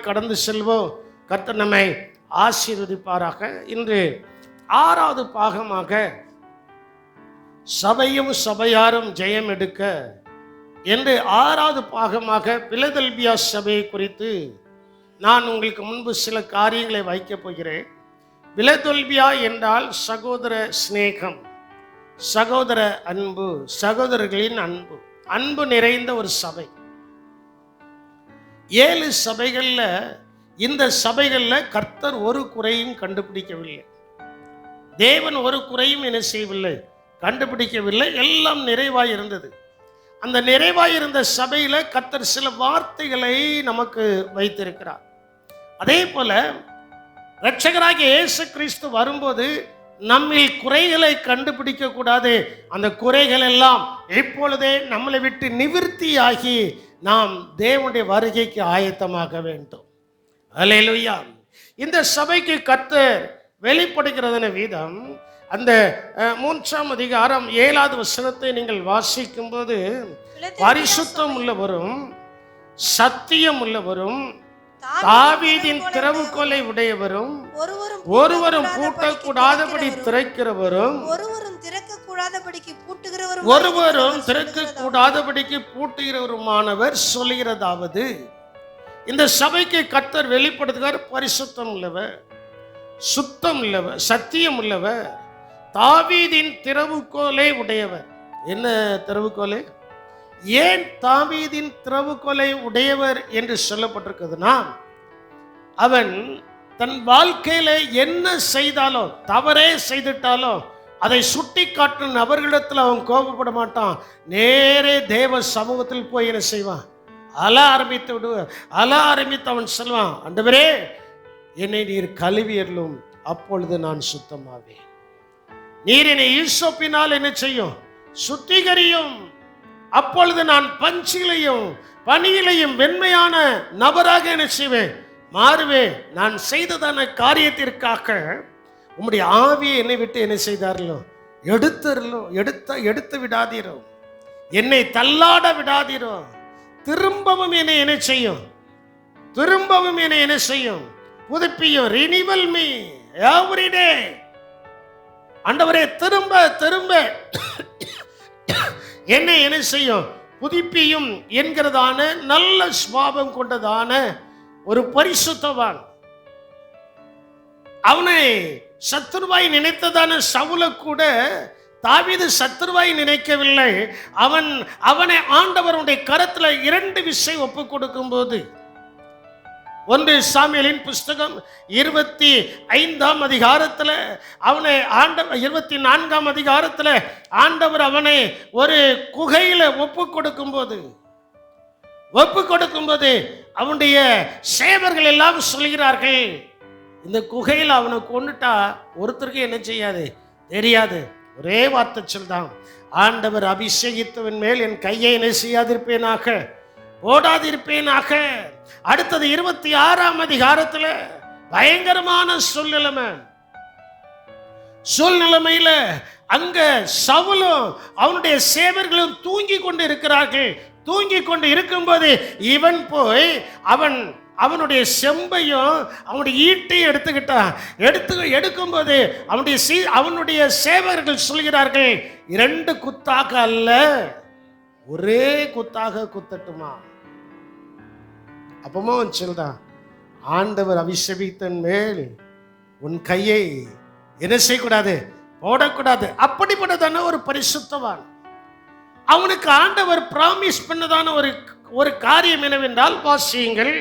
கடந்து செல்வோம். கர்த்தர் நம்மை ஆசீர்வதிப்பாராக. இன்று 6வது பாகமாக சபையும் சபையாரும் ஜெயம் எடுக்க என்று 6வது பாகமாக பிலதெல்பியா சபையை குறித்து நான் உங்களுக்கு முன்பு சில காரியங்களை வைக்கப் போகிறேன். பிலதெல்பியா என்றால் சகோதர சிநேகம், சகோதர அன்பு, சகோதரர்களின் அன்பு, அன்பு நிறைந்த ஒரு சபை. 7 சபைகள்ல இந்த சபைகள்ல கர்த்தர் ஒரு குறையும் கண்டுபிடிக்கவில்லை. தேவன் ஒரு குறையும் என்ன செய்யவில்லை, கண்டுபிடிக்கவில்லை. எல்லாம் நிறைவாய் இருந்தது. அந்த நிறைவாய் இருந்த சபையில கர்த்தர் சில வார்த்தைகளை நமக்கு வைத்திருக்கிறார். அதே போல இரட்சகராகிய இயேசு கிறிஸ்து வரும்போது நம்மில் குறைகளை கண்டுபிடிக்க கூடாது. அந்த குறைகள் எல்லாம் இப்பொழுதே நம்மளை விட்டு நிவிர்த்தியாகி நாம் தேவனுடைய வருகைக்கு ஆயத்தமாக வேண்டும். அல்லேலூயா. இந்த சபைக்கு கர்த்தர் வெளிப்படுகிறதன வீதம் அந்த 3ஆம் அதிகாரம் 7வது வசனத்தை நீங்கள் வாசிக்கும் போது, பரிசுத்தம் உள்ளவரும் சத்தியம் உள்ளவரும் தாவீதின் திறவுகோலை உடையவரும் ஒருவரும் பூட்டக்கூடாதபடி திறக்கிறவரும் ஒருவரும் திறக்கக்கூடாதபடிக்கு பூட்டுகிறவருமானவர் சொல்கிறதாவது, இந்த சபைக்கு கர்த்தர் வெளிப்படுத்துகிறார். பரிசுத்தம் உள்ளவர், சுத்தம் உள்ளவர், சத்தியம் உள்ளவர், தாவீதின் திறவுகோலை உடையவர். என்ன திறவுகோலை? ஏன் தாவீதின் திறவுகோலை உடையவர் என்று சொல்லப்பட்டிருக்குதுன்னா, அவன் தன் வாழ்க்கையில என்ன செய்தாலோ, தவறே செய்துட்டாலோ அதை சுட்டி காட்டும் நபர்களிடத்தில் அவன் கோபப்பட மாட்டான். நேரே தேவ சமூகத்தில் போய் என்ன செய்வான், அழ ஆரம்பித்து விடுவான். அழ ஆரம்பித்து அவன் சொல்வான், ஆண்டவரே என்னை நீர் கழுவியருளும், அப்பொழுது நான் சுத்தமாவேன். நீர் என்னை ஈசோப்பினால் என்ன செய்யும், சுத்திகரியும், அப்பொழுது நான் பஞ்சிலையும் பனியிலையும் வெண்மையான நபராக என்ன செய்வேன், மாறுவேன். நான் செய்ததான காரியத்திற்காக உம்முடைய ஆவியை என்னை விட்டு என்ன செய்தார்களோ, எடுத்து விடாதீரோ, என்னை தள்ளாட விடாதீரோ. திரும்பவும் என்னை என்ன செய்யும், திரும்பவும் என்னை என்ன செய்யும், புதுப்பியும். Renewal me every day. ஆண்டவரே திரும்ப திரும்ப என்னை என்ன செய்யும், புதுப்பியும் என்கிறதான நல்ல சுபாவம் கொண்டதான ஒரு பரிசுத்தவான். அவனை சத்துருவாய் நினைத்ததான சவுல கூட தாவீது சத்துருவாய் நினைக்கவில்லை. அவனை ஆண்டவருடைய கரத்துல 2 விஷயம் ஒப்பு கொடுக்கும் போது, 1 சாமுவேலின் புஸ்தகம் 25ஆம் அதிகாரத்தில் அவனை 24ஆம் அதிகாரத்தில் ஆண்டவர் அவனை ஒரு குகையில ஒப்பு கொடுக்கும் போது அவனுடைய சேவர்கள் எல்லாம் சொல்கிறார்கள், இந்த குகையில் அவனை கொண்டுட்டா ஒருத்தருக்கு என்ன செய்யாது, தெரியாது. ஒரே வார்த்தை சொல்தான், ஆண்டவர் அபிஷேகித்தவன் மேல் என் கையை என்ன செய்யாதிருப்பேனாக, ஓடாதிருப்பேனாக. அடுத்தது 26ஆம் அதிகாரத்தில் பயங்கரமான சூழ்நிலைமையில அங்க சவுலும் அவனுடைய சேவர்களும் தூங்கி கொண்டு இருக்கிறார்கள். தூங்கி கொண்டு இருக்கும்போது இவன் போய் அவனுடைய செம்பையும் அவனுடைய ஈட்டையும் எடுத்துக்கிட்டான். எடுக்கும்போது அவனுடைய சேவர்கள் சொல்கிறார்கள், 2 குத்தாக அல்ல, ஒரே குத்தாக குத்தட்டுமா. அப்பமா சொல்றான், ஆண்டவர் அபிஷேகித்தன் மேல் உன் கையை என்ன செய்யக்கூடாது, போடக்கூடாது. அப்படிப்பட்டதான ஒரு பரிசுத்தவான். அவனுக்கு ஆண்டவர் பிராமிஸ் பண்ணதான ஒரு காரியம் என்னவென்றால், வாசியுங்கள்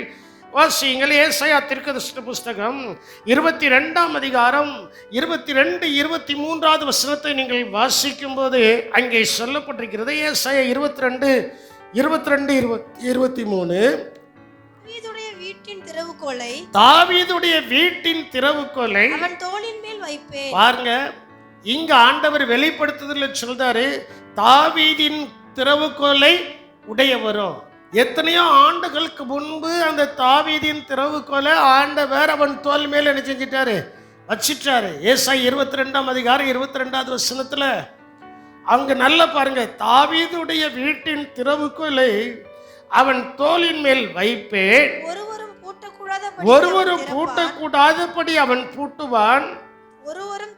ஏசாயா தீர்க்கதரிசி புஸ்தகம் 22ஆம் அதிகாரம் 22-23வது வசனத்தை நீங்கள் வாசிக்கும் போது அங்கே சொல்லப்பட்டிருக்கிறது. ஏசாயா 22-23 தாவீதுடைய வீட்டின் திறவுகோலை அவன் தோளின் மேல் வைப்பேன். பாருங்க, இங்க ஆண்டவர் வெளிப்படுத்துதல்ல சொல்றாரு, தாவீதின் திறவுகோலை உடையவரும். எத்தனையோ ஆண்டுகளுக்கு முன்பு அந்த தாவீதின் திறவுகோலை ஆண்டவர் அவன் தோல் மேல் என்ன செஞ்சிட்டாரு, வச்சிட்டாரு. ஏசாயா 22ஆம் அதிகாரம் 22வது வசனத்துல அங்க நல்ல பாருங்க, தாவீதுடைய வீட்டின் திறவுகோலை அவன் தோளின் மேல் வைப்பேன், பூட்டக்கூடாதபடி அவன் பூட்டுவான். ஒருவரும்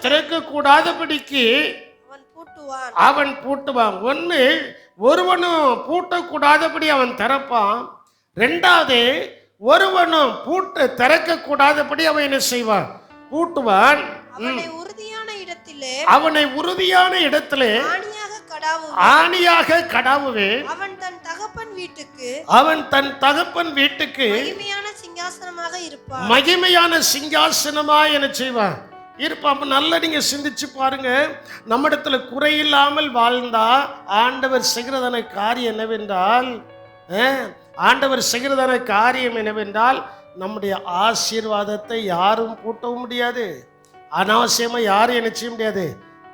திறக்க கூடாதபடிக்கு அவன் பூட்டுவான். ஒன்னு, ஒருவனும் பூட்டக்கூடாதபடி அவன் திறப்பான். ரெண்டாவது, ஒருவனும் திறக்க கூடாதபடி அவன் என்ன செய்வான்? பூட்டுவான். அவனை உறுதியான இடத்திலே ஆணியாக கடாவுவேன். அவன் தன் தகப்பன் வீட்டுக்கு மகிமையான சிங்காசனமாய் என்ன செய்வான்? இருப்பான். நல்ல நீங்க சிந்திச்சு பாருங்க. நம்மிடத்துல குறையில்லாமல் வாழ்ந்தா ஆண்டவர் செய்கிறதான காரியம் என்னவென்றால் நம்முடைய ஆசீர்வாதத்தை யாரும் பூட்டவும் முடியாது. அனாவசியமா யாரும் என்ன செய்ய முடியாது?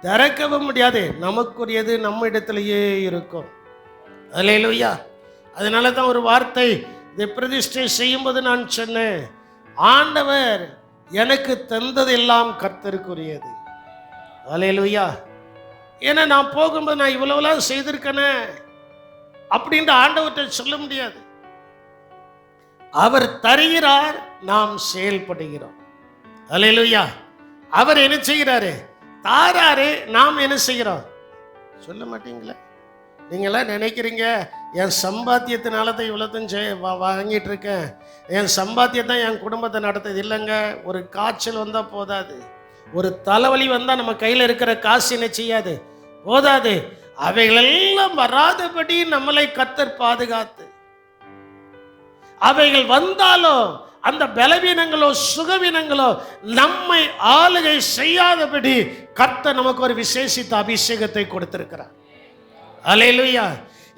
திறக்கவும் முடியாது. நமக்குரியது நம்ம இடத்திலேயே இருக்கும். அல்லேலூயா. அதனால தான் ஒரு வார்த்தை இதை பிரதிஷ்டை செய்யும்போது நான் சொன்னேன், ஆண்டவர் எனக்கு தந்ததெல்லாம் கர்த்தருக்குரியது. அல்லேலூயா. ஏன்னா நான் போகும்போது நான் இவ்வளவுலாம் செய்திருக்கேனே அப்படின்ற ஆண்டவர்கிட்ட சொல்ல முடியாது. அவர் தருகிறார், நாம் செயல்படுகிறோம். அல்லேலூயா. அவர் என்ன செய்கிறாரு? தாராரு, நாம் என்ன செய்கிறோம்? சொல்ல மாட்டீங்களே. நீங்களாம் நினைக்கிறீங்க என் சம்பாத்தியத்தினால தான் இவ்வளோத்தையும் வாங்கிட்டு இருக்கேன், என் சம்பாத்தியம் தான் என் குடும்பத்தை நடத்துது. இல்லைங்க. ஒரு காய்ச்சல் வந்தால் போதாது, ஒரு தலைவலி வந்தால் நம்ம கையில் இருக்கிற காசு என்ன செய்யாது? போதாது. அவைகளெல்லாம் வராதபடி நம்மளை கர்த்தர் பாதுகாத்து, அவைகள் வந்தாலும் அந்த பலவீனங்களோ சுகவீனங்களோ நம்மை ஆளுகை செய்யாதபடி கர்த்தர் நமக்கு ஒரு விசேஷித்த அபிஷேகத்தை கொடுத்திருக்கிறார். அல்லேலூயா.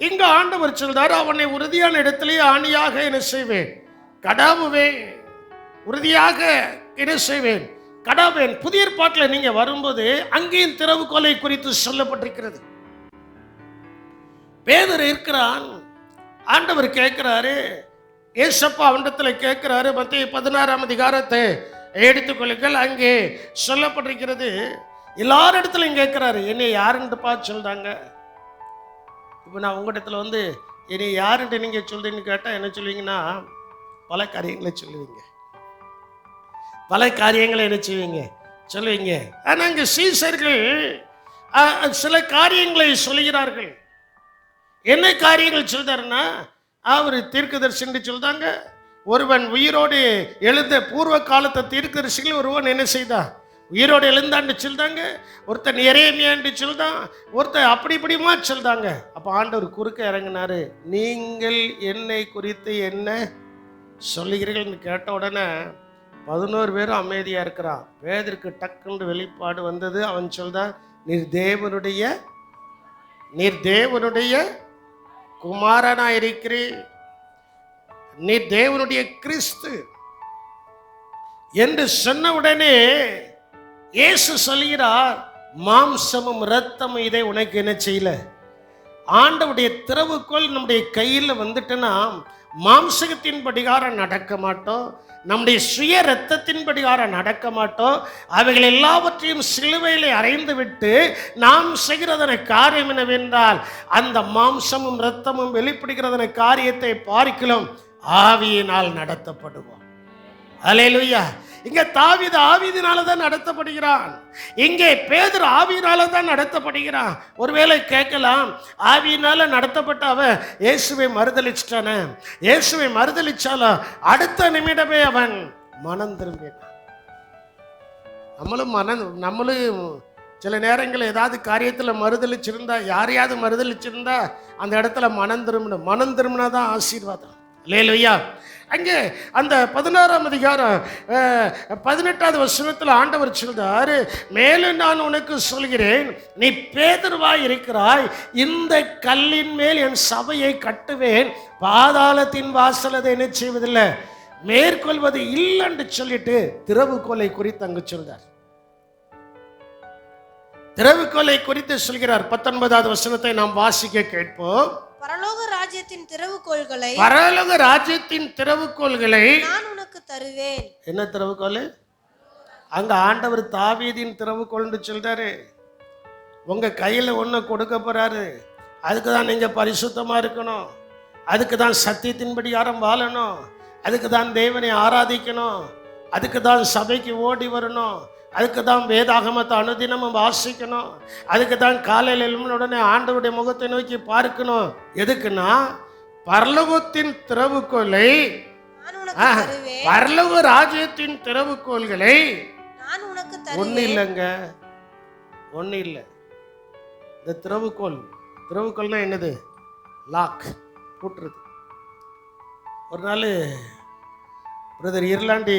இங்க ஆண்டவர் சொல்றார், அவனை உறுதியான இடத்திலே ஆணியாக என்ன செய்வேன்? கடாவுவேன். உறுதியாக என்ன செய்வேன்? கடாவேன். புதிய ஏற்பாட்டில் நீங்க வரும்போது அங்கேயும் திறவுகோலை குறித்து சொல்லப்பட்டிருக்கிறது. பேதுரு இருக்கிறான். ஆண்டவர் கேட்கிறாரு, ஏசப்பா அவனிடத்தில் கேட்கிறாரு. மத்தேயு 16ஆம் அதிகாரத்தை எடுத்துக்கொள்ளுங்கள். அங்கே சொல்லப்பட்டிருக்கிறது. எல்லாரிடத்திலையும் கேட்கிறாரு, என்னை யாருன்னு பார்த்து சொல்றாங்க. இப்போ நான் உங்களிடத்துல என்னை யாருன்ட்டு நீங்க சொல்றீங்கன்னு கேட்டால் என்ன சொல்லுவீங்கன்னா, பல காரியங்களை சொல்லுவீங்க. பல காரியங்களை என்ன செய்வீங்க? சொல்லுவீங்க. ஆனால் இங்கே சீசர்கள் சில காரியங்களை சொல்லுகிறார்கள். என்ன காரியங்கள் சொல்றாருன்னா, அவர் தீர்க்கதரிசி சொல்றாங்க. ஒருவன் உயிரோடு எழுந்த பூர்வ காலத்தை தீர்க்கதரிசிகள் ஒருவன் என்ன செய்தான்? உயிரோடு எழுந்தான்னு சொல்றாங்க. ஒருத்தன் எரேமியான்னு சொல்றான், ஒருத்தன் அப்படி இப்படிமா சொல்றாங்க. அப்போ ஆண்டவர் குறுக்க இறங்கினாரு. நீங்கள் என்னை குறித்து என்ன சொல்லுகிறீர்கள்னு கேட்ட உடனே 11 பேரும் அமைதியா இருக்கிறான். பேதருக்கு டக்குன்னு வெளிப்பாடு வந்தது. அவன் சொல்றான், நீர் தேவனுடைய குமாரனா இருக்கிறீர், நீ தேவனுடைய கிறிஸ்து என்று சொன்ன உடனே இயேசு சொல்கிறார், மாம்சமும் இரத்தமும் இதை உனக்கு என்ன செய்யல. ஆண்டவுடைய திறவுகோல் நம்முடைய கையில் வந்துட்டுன்னா மாம்சத்தின் படிகாரம் நடக்க மாட்டோம், நம்முடைய சுய இரத்தத்தின் படிகாரம் நடக்க மாட்டோம். அவைகள் எல்லாவற்றையும் சிலுவையிலே அறைந்து விட்டு நாம் செய்கிறதன காரியம் என்னவென்றால், அந்த மாம்சமும் இரத்தமும் வெளிப்படுகிறதன காரியத்தை பார்க்கலாம் ஆவியினால் நடத்தப்படுவோம். அல்லேலூயா. இங்க தாவீது ஆவியினால தான் நடத்தப்படுகிறான். இங்கே பேதுரு ஆவியினால தான் நடத்தப்படுகிறான். ஒருவேளை கேட்கலாம், ஆவியினால நடத்தப்பட்ட அவன் இயேசுவை மறுதலிச்சிட்டான. இயேசுவை மறுதலிச்சாலும் அடுத்த நிமிடமே அவன் மனம் திரும்பினான். நம்மளும் சில நேரங்கள் ஏதாவது காரியத்தில் மறுதலிச்சிருந்தா, யாரையாவது மறுதலிச்சிருந்தா அந்த இடத்துல மனம் திரும்பினாதான் ஆசீர்வாதம். அல்லேலூயா. அங்கே அந்த 16ஆம் அதிகாரம் 18வது வசனத்தில் ஆண்டவர் சொல்றாரு, மேலும் நான் உனக்கு சொல்கிறேன், நீ பேதுருவாய் இருக்கிறாய், இந்த கல்லின் மேல் என் சபையை கட்டுவேன், பாதாளத்தின் வாசல் அதை என்ன செய்வதில்லை, மேற்கொள்வது இல்லைன்னு சொல்லிட்டு திறவுகோலை குறித்து அங்கு சொல்றார். திறவுகோலை குறித்து சொல்கிறார். 19வது வசனத்தை நாம் வாசிக்க கேட்போம். பரலோக ராஜ்யத்தின் திறவுகோல்களை நான் உனக்கு தருவேன். என்ன திறவுகோல்? அங்க ஆண்டவர் தாவீதின் திறவுகோல்னு சொல்றாரு. உங்க கையில ஒண்ணு கொடுக்க போறாரு. அதுக்கு தான் நீங்க பரிசுத்தமா இருக்கணும், அதுக்கு தான் சத்தியத்தின்படி யாரும் வாழணும், அதுக்கு தான் தேவனை ஆராதிக்கணும், அதுக்கு தான் சபைக்கு ஓடி வரணும், அதுக்கு தான் வேதாகமத்தை அனுதினமும் வாசிக்கணும், அதுக்கு தான் காலையில் எழும்பின உடனே ஆண்டவருடைய முகத்தை நோக்கி பார்க்கணும். எதுக்குன்னா பரலோகத்தின் திறவுகோலை, பரலோக ராஜ்யத்தின் திறவுகோல்களை ஒண்ணு இல்லைங்க, ஒண்ணு இல்லை. இந்த திறவுகோல்னா என்னது? லாக், பூட்டுறது. ஒரு நாள் பிரதர் இர்லாண்டி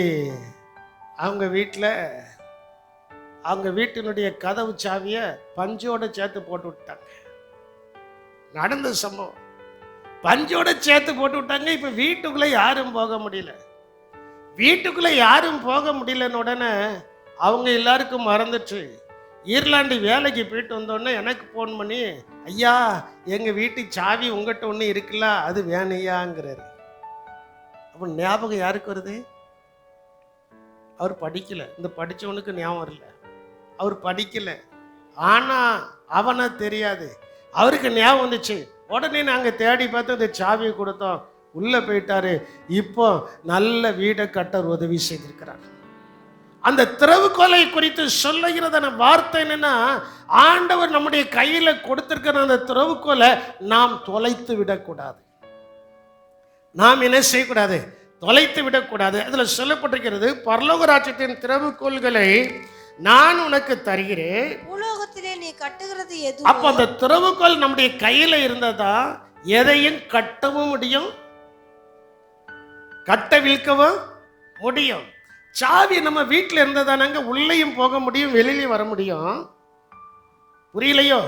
அவங்க வீட்டில் அவங்க வீட்டினுடைய கதவு சாவியை பஞ்சோட சேர்த்து போட்டு விட்டாங்க. நடந்த சம்பவம், பஞ்சோட சேர்த்து போட்டு விட்டாங்க. இப்போ வீட்டுக்குள்ளே யாரும் போக முடியல. வீட்டுக்குள்ளே யாரும் போக முடியலன்னு உடனே அவங்க எல்லாருக்கும் மறந்துச்சு. ஈர்லாண்டு வேலைக்கு போயிட்டு வந்தோடனே எனக்கு ஃபோன் பண்ணி, ஐயா எங்கள் வீட்டு சாவி உங்கள்கிட்ட ஒன்று இருக்குல்ல, அது வேணையாங்கிறாரு. அப்போ ஞாபகம் யாருக்கு வருது? அவர் படிக்கலை. இந்த படித்தவனுக்கு ஞாபகம் வரல, அவர் படிக்கலை. ஆனால் அவனை தெரியாது, அவருக்கு ஞாபகம் வந்துச்சு. உடனே நாங்கள் தேடி பார்த்து அந்த சாவியை கொடுத்தோம், உள்ளே போயிட்டாரு. இப்போ நல்ல வீடை கட்ட உதவி செய்திருக்கிறார். அந்த திறவுகோலை குறித்து சொல்லுகிறதான வார்த்தை என்னன்னா, ஆண்டவர் நம்முடைய கையில கொடுத்திருக்கிற அந்த திறவுகோலை நாம் தொலைத்து விடக்கூடாது. நாம் என்ன செய்யக்கூடாது? தொலைத்து விடக்கூடாது. அதுல சொல்லப்பட்டிருக்கிறது, பரலோக ராஜ்யத்தின் திறவுகோல்களை நான் உனக்கு தருகிறேன், பூலோகத்திலே நீ கட்டுகிறது எது. அப்ப அந்த திறவுகோல் நம்முடைய கையில இருந்ததா எதையும் கட்டவும் முடியும், கட்ட விழ்க்கவும் முடியும். சாவி நம்ம வீட்டில் இருந்ததானாங்க உள்ளேயும் போக முடியும், வெளியிலையும் வர முடியும். புரியலையோ?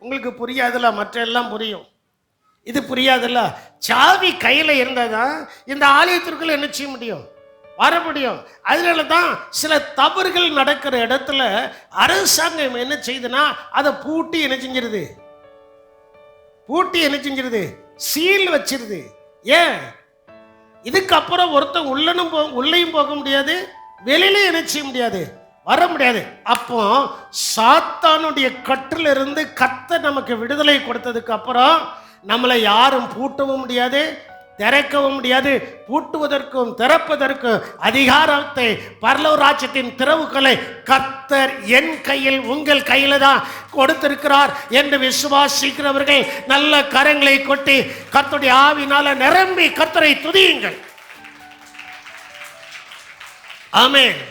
உங்களுக்கு புரியாதுல்ல, மற்ற எல்லாம் புரியும், இது புரியாதுல்ல. சாவி கையில் இருந்ததான் இந்த ஆலயத்திற்குள்ள என்ன செய்ய முடியும்? வர முடியும். அதனால தான் சில தவறுகள் நடக்கிற இடத்துல அரசாங்கம் என்ன செய்யுதுன்னா அதை பூட்டி என்ன செஞ்சிருது? பூட்டி என்ன செஞ்சிருது? சீல் வச்சிருது. ஏன்? இதுக்கப்புறம் ஒருத்தன் உள்ளேயும் போக முடியாது, வெளியிலையும் என்ன செய்ய முடியாது, வர முடியாது. அப்போ சாத்தானுடைய கட்டில இருந்து கர்த்தர் நமக்கு விடுதலை கொடுத்ததுக்கு அப்புறம் நம்மளை யாரும் பூட்டவும் முடியாது, திறக்கவும் முடியாது. பூட்டுவதற்கும் திறப்பதற்கும் அதிகாரத்தை பரலோக ராஜ்யத்தின் திறவுகளை கர்த்தர் என் கையில் உங்கள் கையில தான் கொடுத்திருக்கிறார் என்று விசுவாசிக்கிறவர்கள் நல்ல கரங்களை கொட்டி கர்த்தருடைய ஆவினால நிரம்பி கர்த்தரை துதியுங்கள். ஆமென்,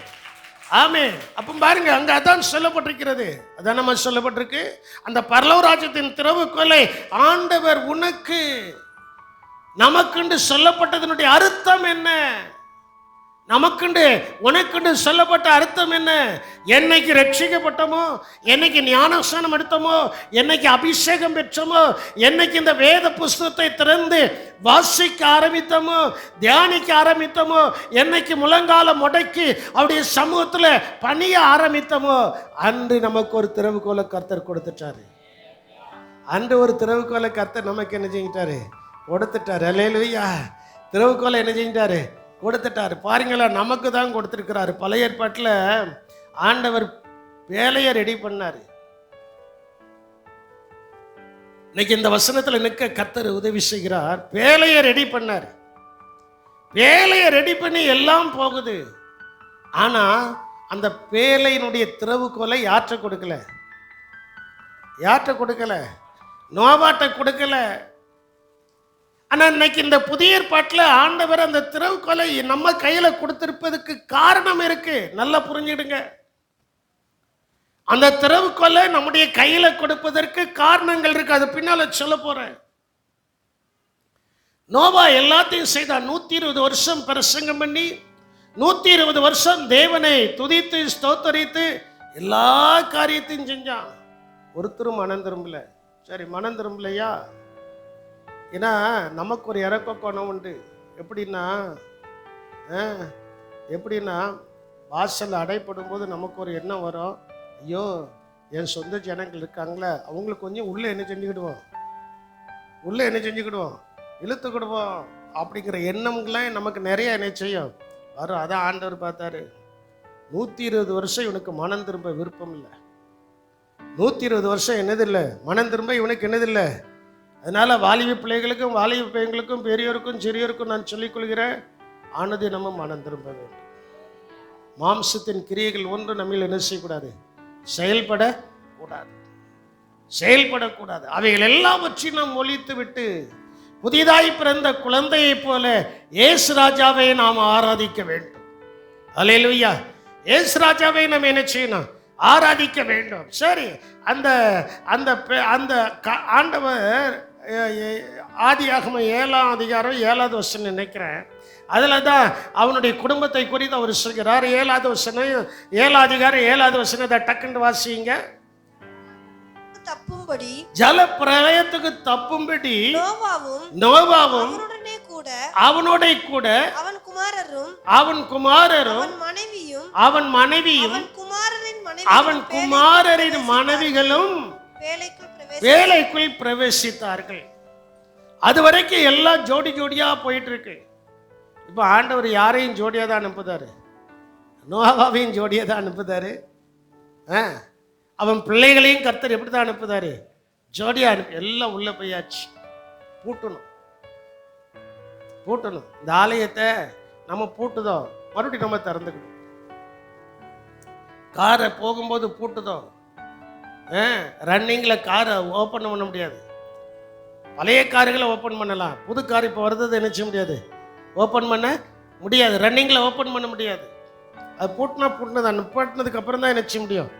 ஆமென். அப்ப பாருங்க, அங்க அதான் சொல்லப்பட்டிருக்கிறது, அதான் நம்ம சொல்லப்பட்டிருக்கு. அந்த பரலோக ராஜ்யத்தின் திறவுகோலை ஆண்டவர் உனக்கு, நமக்குண்டு சொல்லப்பட்டதனுடைய அர்த்தம் என்ன? நமக்குண்டு உனக்குண்டு சொல்லப்பட்ட அர்த்தம் என்ன? என்னைக்கு ரட்சிக்கப்பட்டோமோ, என்னைக்கு ஞானஸ்நானம் எடுத்தோமோ, என்னைக்கு அபிஷேகம் பெற்றோமோ, என்னைக்கு இந்த வேத புஸ்தகத்தை திறந்து வாசிக்க ஆரம்பித்தோமோ, தியானிக்க ஆரம்பித்தோமோ, என்னைக்கு முழங்கால முடக்கி அவருடைய சமூகத்தில் பணிய ஆரம்பித்தோமோ, அன்று நமக்கு ஒரு திறவுகோலை கர்த்தர் கொடுத்துட்டாரு. அன்று ஒரு திறவுகோலை கர்த்தர் நமக்கு என்ன செஞ்சிட்டாரு? கொடுத்துட்டாரு. அல்லேலூயா. திறவுகோலை என்ன செஞ்சிட்டாரு? கொடுத்துட்டாரு. பாருங்களா, நமக்கு தான் கொடுத்துருக்கிறாரு. பழைய ஏற்பாட்டில் ஆண்டவர் வேலையை ரெடி பண்ணாரு. இன்னைக்கு இந்த வசனத்துல நிற்க கர்த்தர் உதவி செய்கிறார். வேலையை ரெடி பண்ணார். வேலையை ரெடி பண்ணி எல்லாம் போகுது. ஆனா அந்த வேலையினுடைய திறவுகோலை யாற்ற கொடுக்கல, யாற்ற கொடுக்கல, நோவாட்ட கொடுக்கல. ஆனா இன்னைக்கு இந்த புதிய ஏற்பாட்டில் ஆண்டவர் அந்த திறவுகோலை நம்ம கையில கொடுத்திருப்பதுக்கு காரணம் இருக்கு. நல்லா புரிஞ்சிடுங்க. அந்த திறவுகோலை நம்முடைய கையில கொடுப்பதற்கு காரணங்கள் இருக்கு. அது பின்னால சொல்ல போறேன். நோவா எல்லாத்தையும் செய்தான். 120 வருஷம் பிரசங்கம் பண்ணி 120 வருஷம் தேவனை துதித்து ஸ்தோத்தரித்து எல்லா காரியத்தையும் செஞ்சான். ஒருத்தரும் மனம் திரும்பல. சரி, மனம் திரும்பலையா? ஏன்னா நமக்கு ஒரு இறக்க கோணம் உண்டு. எப்படின்னா வாசல் அடைப்படும் போது நமக்கு ஒரு எண்ணம் வரும், ஐயோ என் சொந்த ஜனங்கள் இருக்காங்களே, அவங்களுக்கு கொஞ்சம் உள்ளே என்ன செஞ்சுக்கிடுவோம், இழுத்துக்கிடுவோம் அப்படிங்கிற எண்ணங்கள்லாம் நமக்கு நிறைய என்ன செய்யும் வரும். அதான் ஆண்டவர் பார்த்தாரு, 120 வருஷம் இவனுக்கு மனம் திரும்ப விருப்பம் இல்லை. 120 வருஷம் என்னதில்லை, மனம் திரும்ப இவனுக்கு என்னதில்லை. அதனால வாலிப பிள்ளைகளுக்கும் வாலிப பையங்களுக்கும் பெரியோருக்கும் சிறியோருக்கும் நான் சொல்லிக் கொள்கிறேன், அனுதினமும் மனம் திரும்ப வேண்டும். மாம்சத்தின் கிரியைகள் ஒன்று நம்மில் என்ன செய்யக்கூடாது? செயல்படக்கூடாது. அவைகள் எல்லாவற்றையும் நாம் ஒழித்து விட்டு புதிதாய் பிறந்த குழந்தையைப் போல இயேசு ராஜாவை நாம் ஆராதிக்க வேண்டும். அல்லேலூயா. இயேசு ராஜாவை நாம் என்ன செய்யணும்? ஆராதிக்க வேண்டும். சரி, அந்த அந்த அந்த ஆண்டவர் ஆதியாகமம் 7ஆம் அதிகாரம் 7வது வசனம் நினைக்கிறேன். அதில் தான் அவனுடைய குடும்பத்தை குறித்து அவர் சொல்கிறார். 7வது வசனம், 7ஆம் அதிகாரம் 7வது வசனத்தை டக்குன்னு வாசிங்க. தப்பும்படி ஜல பிரளயத்துக்கு தப்பும்படி நோவாவும் அவனோட கூட அவன் குமாரரும் அவன் மனைவியும் அவன் குமாரரின் மனைவிகளும் வேலைக்குள் பிரவேசித்தார்கள். அது வரைக்கும் எல்லாம் ஜோடி ஜோடியா போயிட்டு இருக்கு. இப்ப ஆண்டவர் யாரையும் ஜோடியா தான் அனுப்புதாரு? நோவாவையும் ஜோடியா தான் அனுப்புதாரு. அவன் பிள்ளைகளையும் கர்த்தர் எப்படி தான் அனுப்புதாரு? ஜோடியா அனுப்பி எல்லாம் உள்ள போயாச்சு. பூட்டணும். இந்த ஆலயத்தை நம்ம பூட்டுதோ, மறுபடியும் நம்ம திறந்துக்கணும். காரை போகும்போது பூட்டுதோ, ரன்னிங்ல காரை ஓப்பன் பண்ண முடியாது. பழைய கார்களை ஓப்பன் பண்ணலாம், புது கார் இப்போ வருது என்ன செய்ய முடியாது? ஓப்பன் பண்ண முடியாது. ரன்னிங்ல ஓப்பன் பண்ண முடியாது. அது பூட்டினது நிப்பாட்டினதுக்கு அப்புறம் தான் என்ன செய்ய முடியும்?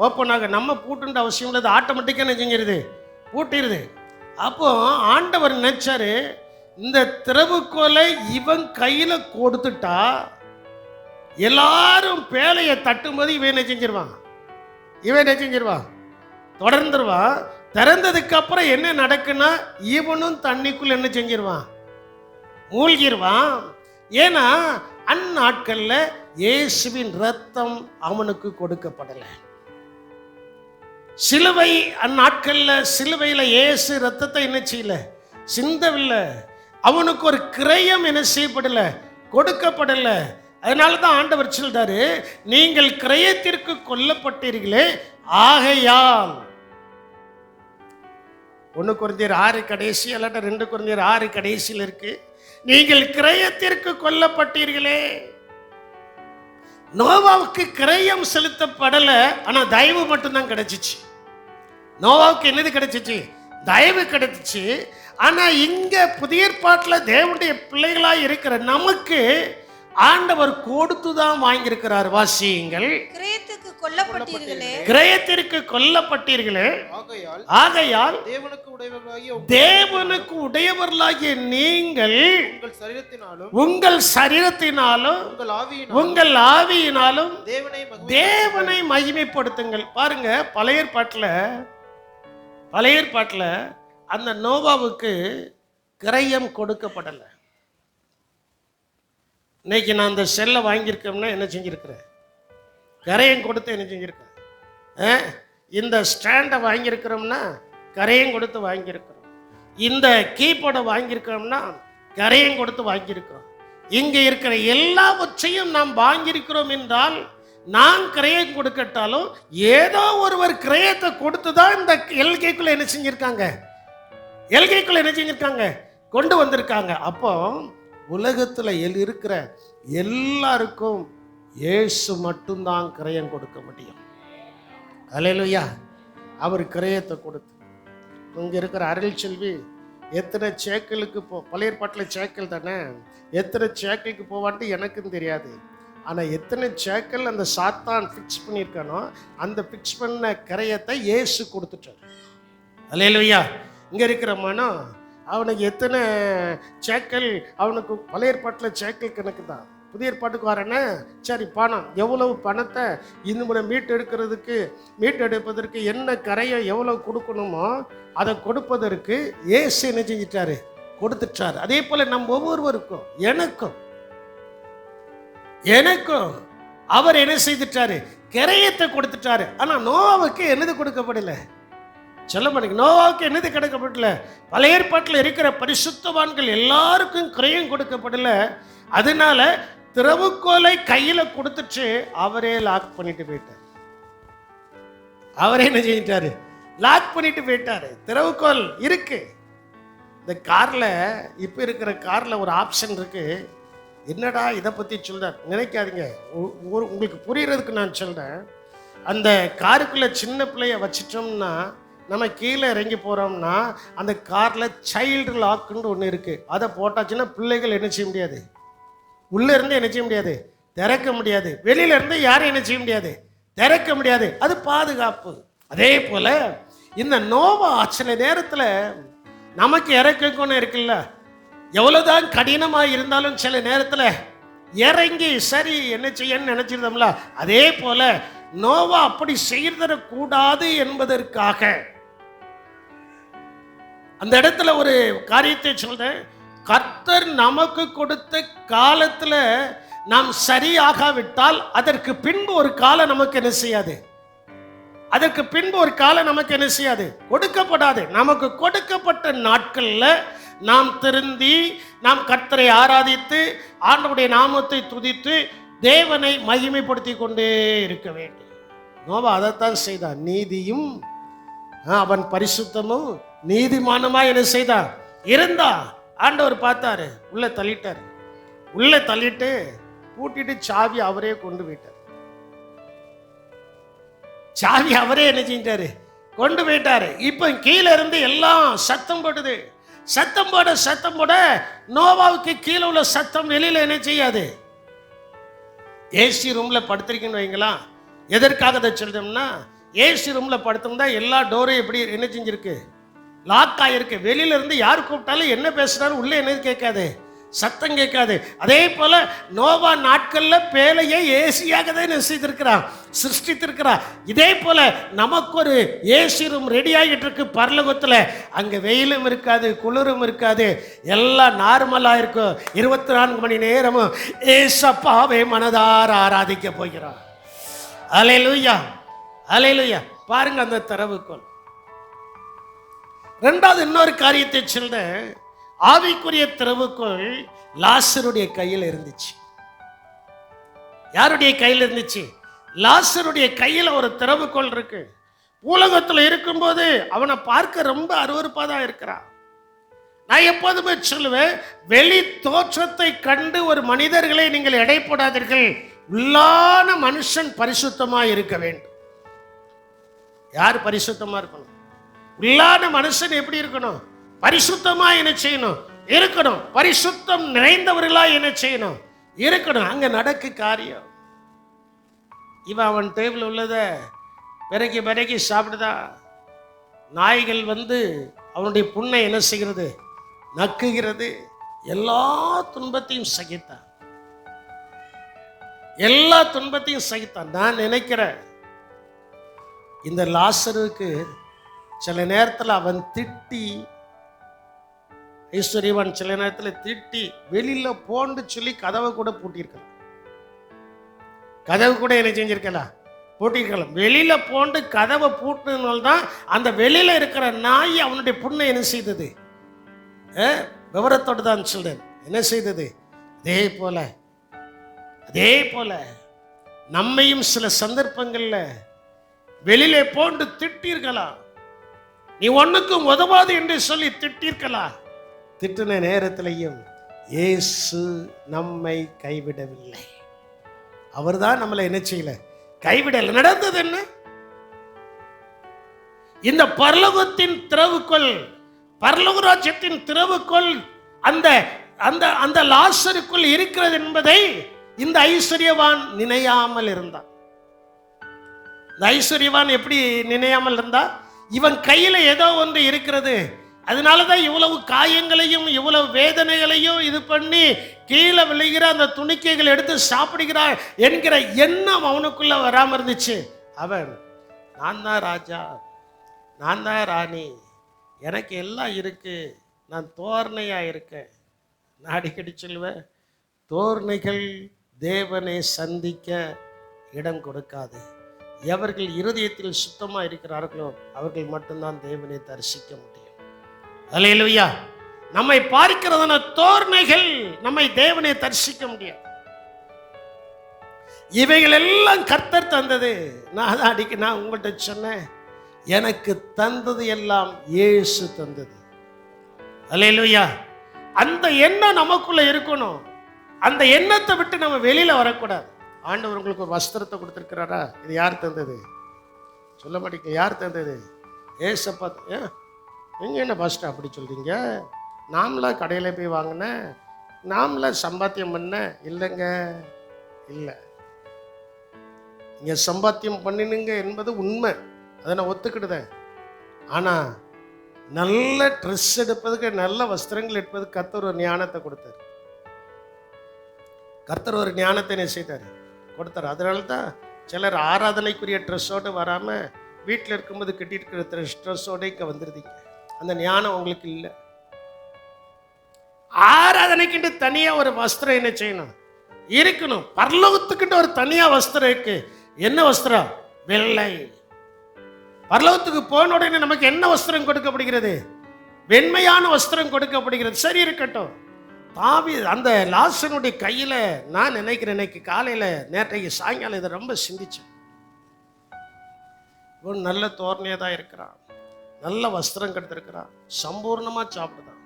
ஓப்பன் ஆக. நம்ம பூட்டுன்ற அவசியம் இல்லை, ஆட்டோமேட்டிக்காக என்ன செஞ்சிருது? பூட்டிடுது. அப்போ ஆண்டவர் நினைச்சாரு, இந்த திறவுகோலை இவன் கையில கொடுத்துட்டா எல்லாரும் பேலையை தட்டும்போது இவன் என்ன செஞ்சிருவான்? தொடர்ந்துருவான். திறந்ததுக்கு அப்புறம் என்ன நடக்குன்னா இவனும் தண்ணிக்குள்ள என்ன செஞ்சிருவான்? மூழ்கிடுவான். ஏன்னா அந்நாட்கள்ல இயேசுவின் ரத்தம் அவனுக்கு கொடுக்கப்படலை. சிலுவை அந்நாட்கள்ல சிலுவையில இயேசு ரத்தத்தை என்ன செய்யல? சிந்தவில்லை. அவனுக்கு ஒரு கிரயம் என்ன செய்யப்படல? கொடுக்கப்படல. அதனால தான் ஆண்டவர் சொல்றாரு, நீங்கள் கிரயத்திற்கு கொல்லப்பட்டீர்களே, ஆகையால் 1 கொரிந்தியர் 6 கடைசி அல்லது 2 கொரிந்தியர் 6 கடைசியில் இருக்கு, நீங்கள் கிரயத்திற்கு கொல்லப்பட்டீர்களே. நோவாவுக்கு கிரயம் செலுத்தப்படல, ஆனா தயவு மட்டும்தான் கிடைச்சிச்சு. நோவாவுக்கு என்னது கிடைச்சிச்சு? தயவு கிடைச்சிச்சு. ஆனா இங்க புதிய ஏற்பாட்டில் தேவனுடைய பிள்ளைகளாய் இருக்கிற நமக்கு ஆண்டவர் கொடுத்துதான் வாங்கியிருக்கிறார். வாசியுங்கள். கிரயத்திற்கு கொல்லப்பட்டீர்களே, ஆகையால் தேவனுக்கு உடையவர்களாகிய நீங்கள் உங்கள் சரீரத்தினாலும் உங்கள் ஆவியினாலும் தேவனை மகிமைப்படுத்துங்கள். பாருங்க, பழைய ஏற்பாட்டில் அந்த நோவாவுக்கு கிரயம் கொடுக்கப்படலை. இன்னைக்கு நான் அந்த செல்லை வாங்கியிருக்கோம்னா என்ன செஞ்சிருக்கிறேன்? கரையம் கொடுத்து என்ன செஞ்சிருக்கேன்? இந்த ஸ்டாண்டை வாங்கியிருக்கிறோம்னா கரையம் கொடுத்து வாங்கியிருக்கிறோம். இந்த கீபோர்டை வாங்கியிருக்கிறோம்னா கரையம் கொடுத்து வாங்கியிருக்கிறோம். இங்கே இருக்கிற எல்லாவற்றையும் நாம் வாங்கியிருக்கிறோம் என்றால் நான் கிரயம் கொடுக்கட்டாலும் ஏதோ ஒருவர் கிரயத்தை கொடுத்து தான் இந்த எல்கைக்குள்ள என்ன செஞ்சிருக்காங்க? கொண்டு வந்திருக்காங்க. அப்போ உலகத்தில் இருக்கிற எல்லாருக்கும் இயேசு மட்டும்தான் கிரயம் கொடுக்க முடியும். அல்லேலூயா. அவர் கிரயத்தை கொடுத்து இங்கே இருக்கிற அருள் செல்வி எத்தனை சேக்கலுக்கு பழைய ஏற்பாட்டில் சேக்கல் தானே, எத்தனை சேக்கலுக்கு போவான்ட்டு எனக்கும் தெரியாது. ஆனால் எத்தனை சேக்கல் அந்த சாத்தான் ஃபிக்ஸ் பண்ணியிருக்கானோ அந்த ஃபிக்ஸ் பண்ண கிரயத்தை இயேசு கொடுத்துட்டார். அல்லேலூயா. இங்கே இருக்கிற மனம் அவனுக்கு எத்தனை சேக்கல், அவனுக்கு பழைய ஏற்பாட்டில் சேக்கல் கணக்கு தான். புதிய ஏற்பாட்டுக்கு வரேன்னா சரி, பணம் எவ்வளவு பணத்தை இந்த முறை மீட்டெடுப்பதற்கு என்ன கரையை எவ்வளவு கொடுக்கணுமோ அதை கொடுப்பதற்கு இயேசு என்ன செஞ்சிட்டாரு? கொடுத்துட்டார். அதே போல நம்ம ஒவ்வொருவருக்கும் எனக்கும் அவர் என்ன செய்துட்டாரு? கிரயத்தை கொடுத்துட்டாரு. ஆனா நோவாவுக்கு என்னது கொடுக்கப்படல? சொல்ல மாட்டேங்க. நோவாவுக்கு என்னது கிடைக்கப்படல? பழைய ஏற்பாட்டில் இருக்கிற பரிசுத்தவான்கள் எல்லாருக்கும் கிரயம் கொடுக்கப்படல. அதனால திறவுகோலை கையில கொடுத்துட்டு அவரே லாக் பண்ணிட்டு போயிட்டார். அவரே என்ன செஞ்சிட்டாரு? லாக் பண்ணிட்டு போயிட்டாரு. திறவுகோல் இருக்கு. இந்த கார்ல இப்ப இருக்கிற கார்ல ஒரு ஆப்ஷன் இருக்கு. என்னடா இதை பற்றி சொல்கிறார் நினைக்காதீங்க. உங்களுக்கு புரியறதுக்கு நான் சொல்கிறேன். அந்த காருக்குள்ளே சின்ன பிள்ளைய வச்சிட்டோம்னா, நம்ம கீழே இறங்கி போகிறோம்னா, அந்த காரில் சைல்டு லாக்குன்னு ஒன்று இருக்குது. அதை போட்டாச்சுன்னா பிள்ளைகள் என்ன செய்ய முடியாது, உள்ளே இருந்து என்ன செய்ய முடியாது, திறக்க முடியாது. வெளியில இருந்து யாரும் என்ன செய்ய முடியாது, திறக்க முடியாது. அது பாதுகாப்பு. அதே போல் இந்த நோவா சில நேரத்தில் நமக்கு இறக்கணும் இருக்குல்ல, எவ்வளோதான் கடினமாக இருந்தாலும் சில நேரத்தில் இறங்கி சரி என்ன செய்யன்னு நினைச்சிருந்தோம்ல, அதே போல நோவா அப்படி செய்திடக்கூடாது என்பதற்காக அந்த இடத்துல ஒரு காரியத்தை சொல்றேன். கர்த்தர் நமக்கு கொடுத்த காலத்துல நாம் சரியாகாவிட்டால் அதற்கு பின்பு ஒரு காலம் நமக்கு என்ன செய்யாது, அதற்கு பின்பு ஒரு காலம் நமக்கு என்ன செய்யாது, கொடுக்கப்படாது. நமக்கு கொடுக்கப்பட்ட நாட்கள்ல நாம் திருந்தி நாம் கர்த்தரை ஆராதித்து ஆண்டவருடைய நாமத்தை துதித்து தேவனை மகிமைப்படுத்தி கொண்டே இருக்க வேண்டும். நோவா அதைத்தான் செய்தான். நீதியும் அவன் பரிசுத்தமும் நீதிமானமா என்ன செய்தான் இருந்தா. ஆண்டவர் பார்த்தாரு, உள்ள தள்ளிட்டாரு. உள்ள தள்ளிட்டு பூட்டிட்டு சாவி அவரே கொண்டு போயிட்டார். சாவி அவரே என்ன செஞ்சாரு, கொண்டு போயிட்டாரு. இப்ப கீழே இருந்து எல்லாம் சத்தம் போடுது. சத்தம் போட நோவாவுக்கு கீழே உள்ள சத்தம் வெளியில என்ன செய்யாது. ஏசி ரூம்ல படுத்திருக்கீங்கன்னு வைங்களா. எதற்காக அதை சொல்றோம்னா, ஏசி ரூம்ல படுத்தோம்னா எல்லா டோரும் எப்படி என்ன செஞ்சிருக்கு, லாக் ஆகிருக்கு. வெளியில இருந்து யார் கூப்பிட்டாலும் என்ன பேசுறாரு உள்ளே என்ன கேட்காது, சத்தம் கேட்காது. அதே போல நோவா நாட்கள்ல பேழையை ஏசியாக தான் செய்திருக்கிறான், சிருஷ்டித்திருக்கிறான். இதே போல நமக்கு ஒரு ஏசி ரூம் ரெடி ஆகிட்டு இருக்கு பரலோகத்துல. அங்க வெயிலும் இருக்காது, குளிரும் இருக்காது, எல்லாம் நார்மலா இருக்கும். 24 மணி நேரமும் ஏசப்பாவை மனதார ஆராதிக்க போகிறான். அல்லேலூயா, அல்லேலூயா. பாருங்க அந்த திறவுகோல். ரெண்டாவது இன்னொரு காரியத்தை சொல்றேன். ஆவிக்குரிய திறவுகோல் லாசருடைய கையில் இருந்துச்சு. யாருடைய கையில் இருந்துச்சு? லாசருடைய கையில் ஒரு திறவுகோல் இருக்கு. உலகத்தில் இருக்கும்போது அவனை பார்க்க ரொம்ப அருவருப்பா தான் இருக்கிறான். நான் எப்போதுமே சொல்லுவேன், வெளி தோற்றத்தை கண்டு ஒரு மனிதர்களை நீங்கள் எடை போடாதீர்கள். உள்ளான மனுஷன் பரிசுத்தமா இருக்க வேண்டும். யார் பரிசுத்தமா இருக்கணும்? உள்ளான மனுஷன் எப்படி இருக்கணும்? பரிசுத்தமா என்ன செய்யணும், இருக்கணும். பரிசுத்தம் நிறைந்தவர்களா என்ன செய்யணும், இருக்கணும். அங்க நடக்கு காரியம். இவன் அவன் டேபிள் உள்ளத பிறக்கி சாப்பிடுதா. நாய்கள் வந்து அவனுடைய புண்ணை என்ன செய்கிறது, நக்குகிறது. எல்லா துன்பத்தையும் சகித்தான், எல்லா துன்பத்தையும் சகித்தான். நான் நினைக்கிறேன் இந்த லாசருக்கு சில நேரத்தில் அவன் திட்டி, ஐஸ்வர்யவான் சில நேரத்தில் திட்டி வெளியில போன்னு சொல்லி கதவை கூட பூட்டியிருக்கலாம். கதவு கூட என்ன செஞ்சிருக்கலாம், பூட்டியிருக்கலாம். வெளியில போண்டு கதவை பூட்டினால தான் அந்த வெளியில இருக்கிற நாய் அவனுடைய புண்ணை என்ன செய்தது, விவரத்தோடு தான் சொல்றேன், என்ன செய்தது. அதே போல நம்மையும் சில சந்தர்ப்பங்கள்ல வெளியில போண்டு திட்டிருக்கலாம். நீ ஒண்ணுக்கும் உதவாது என்று சொல்லி திட்டிருக்கலாம். திட்டின நேரத்திலையும் இயேசு நம்மை கைவிடவில்லை. அவர்தான் நம்மளை என்ன செய்யல, கைவிடல. நடந்தது என்ன? இந்த பரலோகத்தின் திறவுகோல், பரலோக ராஜ்யத்தின் திறவுகோல் அந்த அந்த அந்த லாசருக்குள் இருக்கிறது என்பதை இந்த ஐஸ்வர்யவான் நினையாமல் இருந்தான். இந்த ஐஸ்வர்யவான் எப்படி நினையாமல் இருந்தா, இவன் கையில ஏதோ ஒன்று இருக்கிறது, அதனாலதான் இவ்வளவு காயங்களையும் இவ்வளவு வேதனைகளையும் இது பண்ணி கீழே விழுகிற அந்த துணிக்கைகள் எடுத்து சாப்பிடுகிறான் என்கிற எண்ணம் அவனுக்குள்ள வராம இருந்துச்சு. அவன், நான் தான் ராஜா, நான் தான் ராணி, எனக்கு எல்லாம் இருக்கு, நான் தோரணையா இருக்கேன். நான் அடிக்கடி சொல்லுவேன், தோரணைகள் தேவனை சந்திக்க இடம் கொடுக்காது. எவர்கள் இருதயத்தில் சுத்தமா இருக்கிறார்களோ அவர்கள் மட்டும்தான் தேவனை தரிசிக்க முடியும். அல்லேலூயா. நம்மை பார்க்கிறதான தோரணைகள் நம்மை தேவனை தரிசிக்க முடியும். இவைகள் எல்லாம் கர்த்தர் தந்தது. நான் உங்கள்கிட்ட சொன்னேன், எனக்கு தந்தது எல்லாம் இயேசு தந்தது. அல்லேலூயா. அந்த எண்ணம் நமக்குள்ள இருக்கணும். அந்த எண்ணத்தை விட்டு நம்ம வெளியில வரக்கூடாது. ஆண்டவர் உங்களுக்கு ஒரு வஸ்திரத்தை கொடுத்துருக்கிறாரா? இது யார் தந்தது? சொல்ல மாட்டீங்க. யார் தந்தது? ஏசப்பா. நீங்க என்ன ஃபஸ்ட்டு அப்படி சொல்றீங்க? நாமளா கடையில் போய் வாங்கினேன், நாமளா சம்பாத்தியம் பண்ண? இல்லைங்க, இல்லை. இங்கே சம்பாத்தியம் பண்ணினுங்க என்பது உண்மை, அதை நான் ஒத்துக்கிடுதேன். ஆனால் நல்ல ட்ரெஸ் எடுப்பதுக்கு, நல்ல வஸ்திரங்கள் எடுப்பதுக்கு கர்த்தர் ஒரு ஞானத்தை கொடுத்தார். கர்த்தர் ஒரு ஞானத்தை என்ன செய்தார்? கொடுத்தார். அதனால தான் சிலர் ஆராதனைக்குரிய ட்ரெஸ்ஸோடு வராமல் வீட்டில் இருக்கும்போது கட்டிட்டு இருக்கிற ட்ரெஸ்ஸோடு இங்கே வந்துருந்தீங்க. அந்த ஞானம் உங்களுக்கு இல்லை. ஆராதனைக்கிட்டு தனியாக ஒரு வஸ்திரம் என்ன செய்யணும்? இருக்கணும். பரலோகத்துக்கிட்ட ஒரு தனியாக வஸ்திரம் இருக்கு. என்ன வஸ்திரம்? வெள்ளை. பரலோகத்துக்கு போன உடனே நமக்கு என்ன வஸ்திரம் கொடுக்கப்படுகிறது? வெண்மையான வஸ்திரம் கொடுக்கப்படுகிறது. சரி, இருக்கட்டும். அந்த லாசனுடைய கையில நான் நினைக்கிறேன், இன்னைக்கு காலையில நேற்றைக்கு சாயங்காலம் இதை ரொம்ப சிந்திச்சேன். இவன் நல்ல தோரணையா தான் இருக்கிறான், நல்ல வஸ்திரம் கெடுத்திருக்கிறான், சம்பூர்ணமா சாப்பிடுதான்.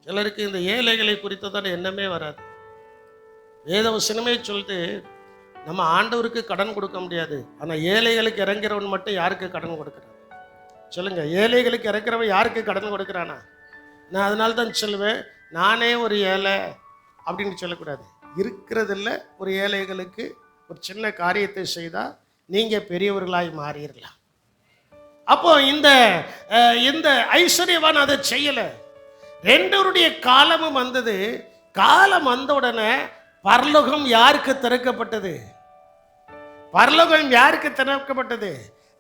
சிலருக்கு இந்த ஏழைகளை குறித்ததான எண்ணமே வராது. வேதவசனமே சொல்லிட்டு நம்ம ஆண்டவருக்கு கடன் கொடுக்க முடியாது, ஆனால் ஏழைகளுக்கு இறங்கிறவன் மட்டும் யாருக்கு கடன் கொடுக்குறான்? சொல்லுங்க, ஏழைகளுக்கு இறக்கிறவன் யாருக்கு கடன் கொடுக்குறானா? நான் அதனால தான் சொல்லுவேன், நானே ஒரு ஏழை அப்படின்னு சொல்லக்கூடாது. இருக்கிறதில்ல ஒரு ஏழைகளுக்கு ஒரு சின்ன காரியத்தை செய்தால் நீங்கள் பெரியவர்களாய் மாறிடலாம். அப்போ இந்த ஐஸ்வர்யவான் அதை செய்யலை. ரெண்டவருடைய காலமும் வந்தது. காலம் வந்த உடனே பரலோகம் யாருக்கு திறக்கப்பட்டது? பரலோகம் யாருக்கு திறக்கப்பட்டது?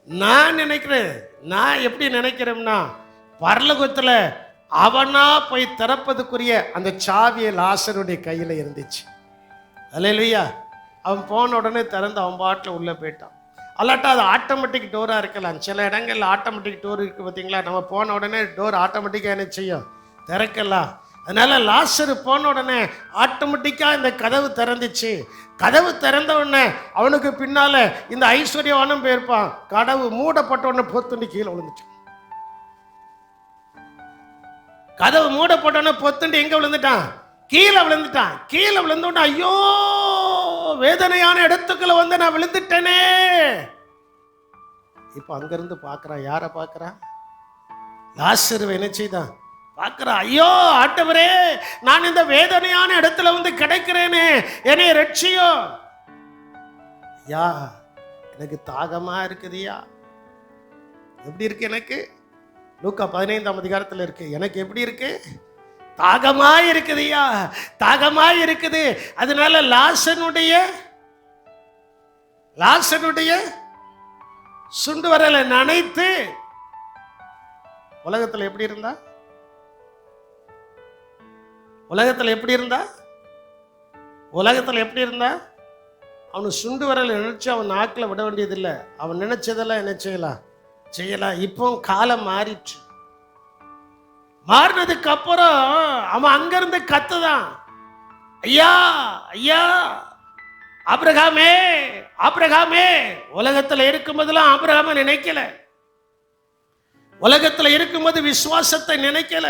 நான் நினைக்கிறேன், நான் எப்படி நினைக்கிறேன்னா, பரலோகத்தில் அவனா போய் திறப்பதுக்குரிய அந்த சாவியை லாசருடைய கையில் இருந்துச்சு. அல்லேலூயா. அவன் போன உடனே திறந்து அவன் பாட்டில் உள்ளே போயிட்டான். அல்லாட்டா அது ஆட்டோமேட்டிக் டோராக இருக்கலாம். சில இடங்கள்ல ஆட்டோமேட்டிக் டோர் இருக்குது பார்த்தீங்களா? நம்ம போன உடனே டோர் ஆட்டோமேட்டிக்காக என்ன செய்யும்? திறக்கலாம். அதனால லாசரு போன உடனே ஆட்டோமேட்டிக்காக இந்த கதவு திறந்துச்சு. கதவு திறந்த உடனே அவனுக்கு பின்னால இந்த ஐஸ்வர்யவானும் போயிருப்பான். கதவு மூடப்பட்ட உடனே பொத்துண்டி கீழே விழுந்துச்சு. கதவு மூடப்பட்ட உடனே பொத்துண்டி எங்க விழுந்துட்டான்? கீழே விழுந்துட்டான். கீழே விழுந்த உடனே ஐயோ, வேதனையான இடத்துக்குள்ள வந்து நான் விழுந்துட்டேனே. இப்ப அங்கிருந்து பார்க்கறான். யாரை பார்க்கறான்? லாசருவை என்ன செய்தான்? பார்க்கிறா. ஐயோ ஆண்டவரே, நான் இந்த வேதனையான இடத்துல வந்து கிடைக்கிறேனே, என்னை ரட்சியோ. யா, எனக்கு தாகமா இருக்குதுயா. எப்படி இருக்கு எனக்கு? லூக்கா 15ஆம் அதிகாரத்தில் இருக்கு. எனக்கு எப்படி இருக்கு? தாகமா இருக்குதுயா, தாகமா இருக்குது. அதனால லாசனுடைய சுண்டு வரல நனைத்து. உலகத்துல எப்படி இருந்தா? உலகத்தில் எப்படி இருந்தா? அவனு சுண்டு வரல நினைச்சு அவன் நாக்கில் விட வேண்டியதில்லை. அவன் நினைச்சதெல்லாம் என்ன செய்யலாம். இப்போ காலம் மாறிச்சு. மாறினதுக்கு அப்புறம் அவன் அங்கிருந்து கத்துதான், ஐயா ஐயா ஆபிரகாமே ஆபிரகாமே. உலகத்தில் இருக்கும்போதெல்லாம் ஆபிரகாமை நினைக்கல. உலகத்தில் இருக்கும்போது விசுவாசத்தை நினைக்கல.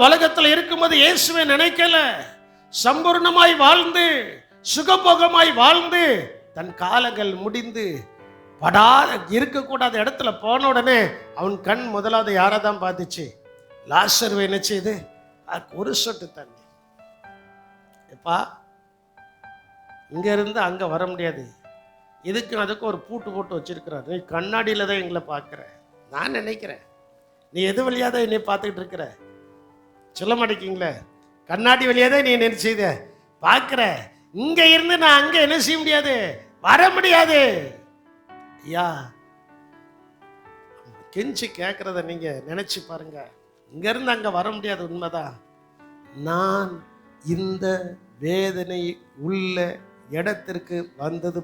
உலகத்தில் இருக்கும்போது இயேசுவை நினைக்கல. சம்பூர்ணமாய் வாழ்ந்து சுகபோகமாய் வாழ்ந்து தன் காலங்கள் முடிந்து படாத இருக்கக்கூடாத இடத்துல போன உடனே அவன் கண் முதலாவது யாரை தான் பார்த்துச்சு? லாசருவை என்ன செய்யுது? ஒரு சொட்டு தண்ணி. எப்பா, இங்க இருந்து அங்க வர முடியாது, இதுக்கு அதுக்கு ஒரு பூட்டு போட்டு வச்சிருக்கிறார். நீ கண்ணாடியில தான் எங்களை பார்க்கிற. நான் நினைக்கிறேன் நீ எது வழியாக தான் என்னை பார்த்துக்கிட்டு இருக்கிற? சொல்ல மாட்டேங்கிங்களே, கண்ணாடி வழியாக தான் நீ என்ன செய்த பார்க்கிற. இங்க இருந்து நான் அங்க என்ன செய்ய முடியாது, வர முடியாது. ஐயா, கெஞ்சி கேட்கறத நீங்க நினைச்சு பாருங்க. இங்க இருந்து அங்க வர முடியாது, உண்மைதான். நான் இந்த வேதனை உள்ள இடத்திற்கு வந்தது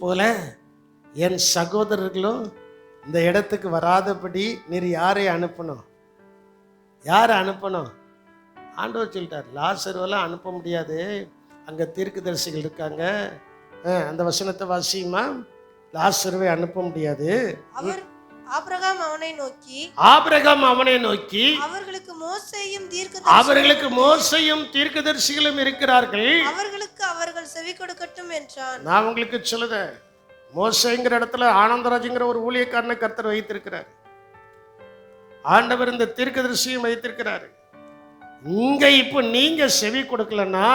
போல என் சகோதரர்களும் இந்த இடத்துக்கு வராதபடி நீர் யாரை அனுப்பணும்? யாரை அனுப்பணும்? ஆண்டவர் சொல்லிட்டார், லாசருவெல்லாம் அனுப்ப முடியாது, அங்க தீர்க்கதரிசிகள் இருக்காங்க. அந்த வசனத்தை வாசியுமா. லாசருவை அனுப்ப முடியாது. ஆபிரகாம் அவனை நோக்கி அவர்களுக்கு மோசேயும் தீர்க்கதரிசிகளும் இருக்கிறார்கள், அவர்களுக்கு அவர்கள் செவி கொடுக்கட்டும் என்றான். நான் உங்களுக்கு சொல்லுதேன், மோசேங்கிற இடத்துல ஆனந்தராஜுங்கிற ஒரு ஊழியக்காரனை கர்த்தர் வைத்திருக்கிறார். ஆண்டவர் இந்த தீர்க்கதரிசியும் வைத்திருக்கிறார். இங்க இப்போ நீங்க செவி கொடுக்கலன்னா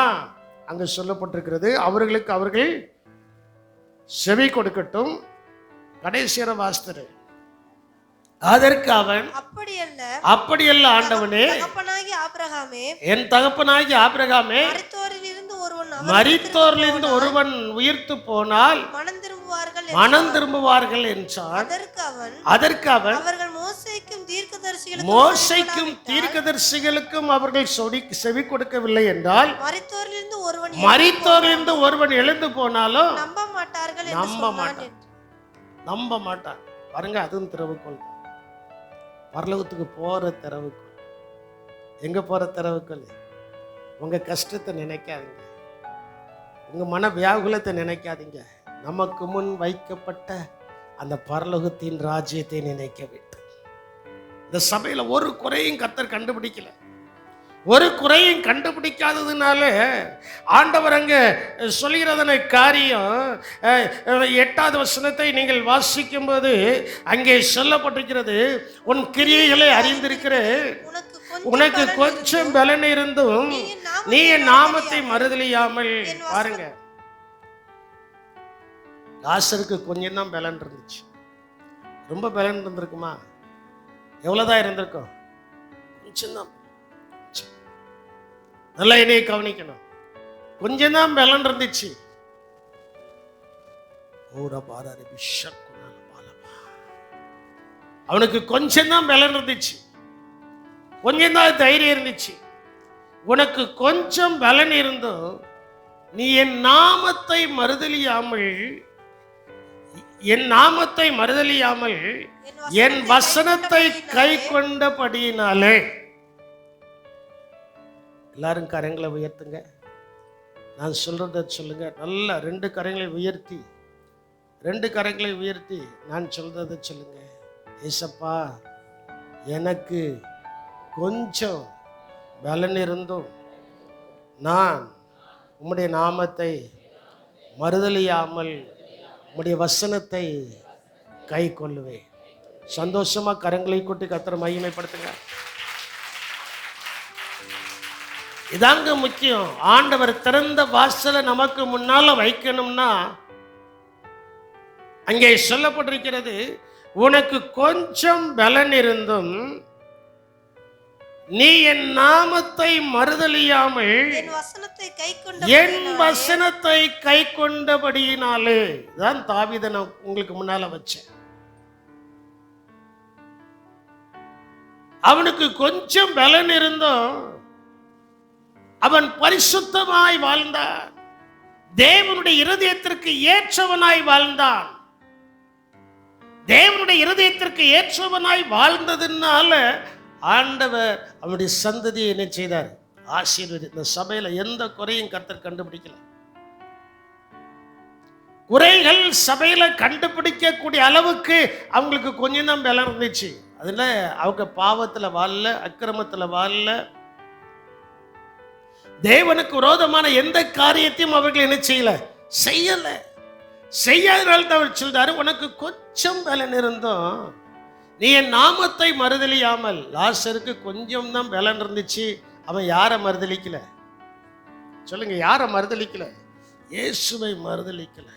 அங்க சொல்லப்பட்டிருக்கிறது, அவர்களுக்கு அவர்கள் செவி கொடுக்கட்டும். கடைசியர வாஸ்தரு, அதற்கு அவன் அப்படியல்ல ஆண்டவனே, என் தகப்பனாகி ஆபிரகாமே, மரித்தோரிலிருந்து ஒருவன் உயிர்த்து போனால் மனம் திரும்புவார்கள் என்றான். அதற்கு அவன் மோசேக்கும் தீர்க்கதரிசிகளுக்கும் அவர்கள் செவி கொடுக்கவில்லை என்றால் மரித்தோரிலிருந்து ஒருவன் எழுந்து போனாலும் நம்ப மாட்டான். பாருங்க, அதுவும் திறவுகோள். பரலோகத்துக்கு போற திறவுகோள். எங்க போற திறவுகோள்? உங்க கஷ்டத்தை நினைக்காதீங்க, உங்க மன வியாகுலத்தை நினைக்காதீங்க, நமக்கு முன் வைக்கப்பட்ட அந்த பரலோகத்தின் ராஜ்யத்தை நினைக்க வேண்டும். இந்த சபையில ஒரு குறையும் கர்த்தர் கண்டுபிடிக்கல. ஒரு குறையும் கண்டுபிடிக்காததுனால ஆண்டவர் அங்க சொல்கிறதன காரியம் 8வது வசனத்தை நீங்கள் வாசிக்கும் போது அங்கே சொல்லப்பட்டிருக்கிறது, உன் கிரியைகளை அறிந்திருக்கிறேன், உனக்கு கொஞ்சம் பலன் இருந்தும் நீ என் நாமத்தை மறுதலியாமல். பாருங்க, லாசருக்கு கொஞ்சம் தான் பலன் இருந்துச்சு. ரொம்ப பலன் இருந்திருக்குமா? எவ்வளவுதான் இருந்திருக்கும்? கொஞ்சம் தான். நல்லா என்னைய கவனிக்கணும், கொஞ்சம் தான் பலன் இருந்துச்சு. அவனுக்கு கொஞ்சம் தான் பலன் இருந்துச்சு, கொஞ்சம் தான் தைரியம் இருந்துச்சு. உனக்கு கொஞ்சம் பலன் இருந்தும் நீ என் நாமத்தை மறுதலியாமல் என் வசனத்தை கை கொண்டபடியினாலே. எல்லாரும் கரங்களை உயர்த்துங்க, நான் சொல்றத சொல்லுங்க. நல்லா 2 கரங்களை உயர்த்தி நான் சொல்றத சொல்லுங்க. ஏசப்பா, எனக்கு கொஞ்சம் பலன் இருந்தும் நான் உம்முடைய நாமத்தை மறுதலியாமல் உம்முடைய வசனத்தை கை கொள்ளுவேன். சந்தோஷமா கரங்களை கொட்டி கர்த்தரை மகிமைப்படுத்துங்க. இதாங்க முக்கியம். ஆண்டவர் திறந்த வாசலை நமக்கு முன்னால வைக்கணும்னா அங்கே சொல்லப்பட்டிருக்கிறது, உனக்கு கொஞ்சம் பலன் இருந்தும் நீ என் நாமத்தை மறுதலியாமல் என் வசனத்தை கை கொண்டபடியினாலே. தான் தாவீதை நான் உங்களுக்கு முன்னால வச்சேன். அவனுக்கு கொஞ்சம் பலன் இருந்தும் அவன் பரிசுத்தமாய் வாழ்ந்தான், தேவனுடைய இருதயத்திற்கு ஏற்றவனாய் வாழ்ந்தான். தேவனுடைய இருதயத்திற்கு ஏற்றவனாய் வாழ்ந்ததுனால ஆண்டவர் அவனுடைய சந்ததியை என்ன செய்தார்? ஆசீர்வதி. இந்த சபையில எந்த குறையும் கர்த்தர் கண்டுபிடிக்கல. குறைகள் சபையில கண்டுபிடிக்கக்கூடிய அளவுக்கு அவங்களுக்கு கொஞ்சம் தான் பலம் இருந்துச்சு. அதுல அவங்க பாவத்துல வாழல, அக்கிரமத்துல வாழல, தேவனுக்கு விரோதமான எந்த காரியத்தையும் அவர்கள் என்ன செய்யல. செய்யாதனால தான் அவர் சொல்றாரு, உனக்கு கொஞ்சம் பலன் இருந்தும் நீ என் நாமத்தை மறுதலியாமல். லாசருக்கு கொஞ்சம் தான் பலன் இருந்துச்சு. அவன் யாரை மறுதலிக்கல? சொல்லுங்க, யாரை மறுதலிக்கல? இயேசுவை மறுதலிக்கல.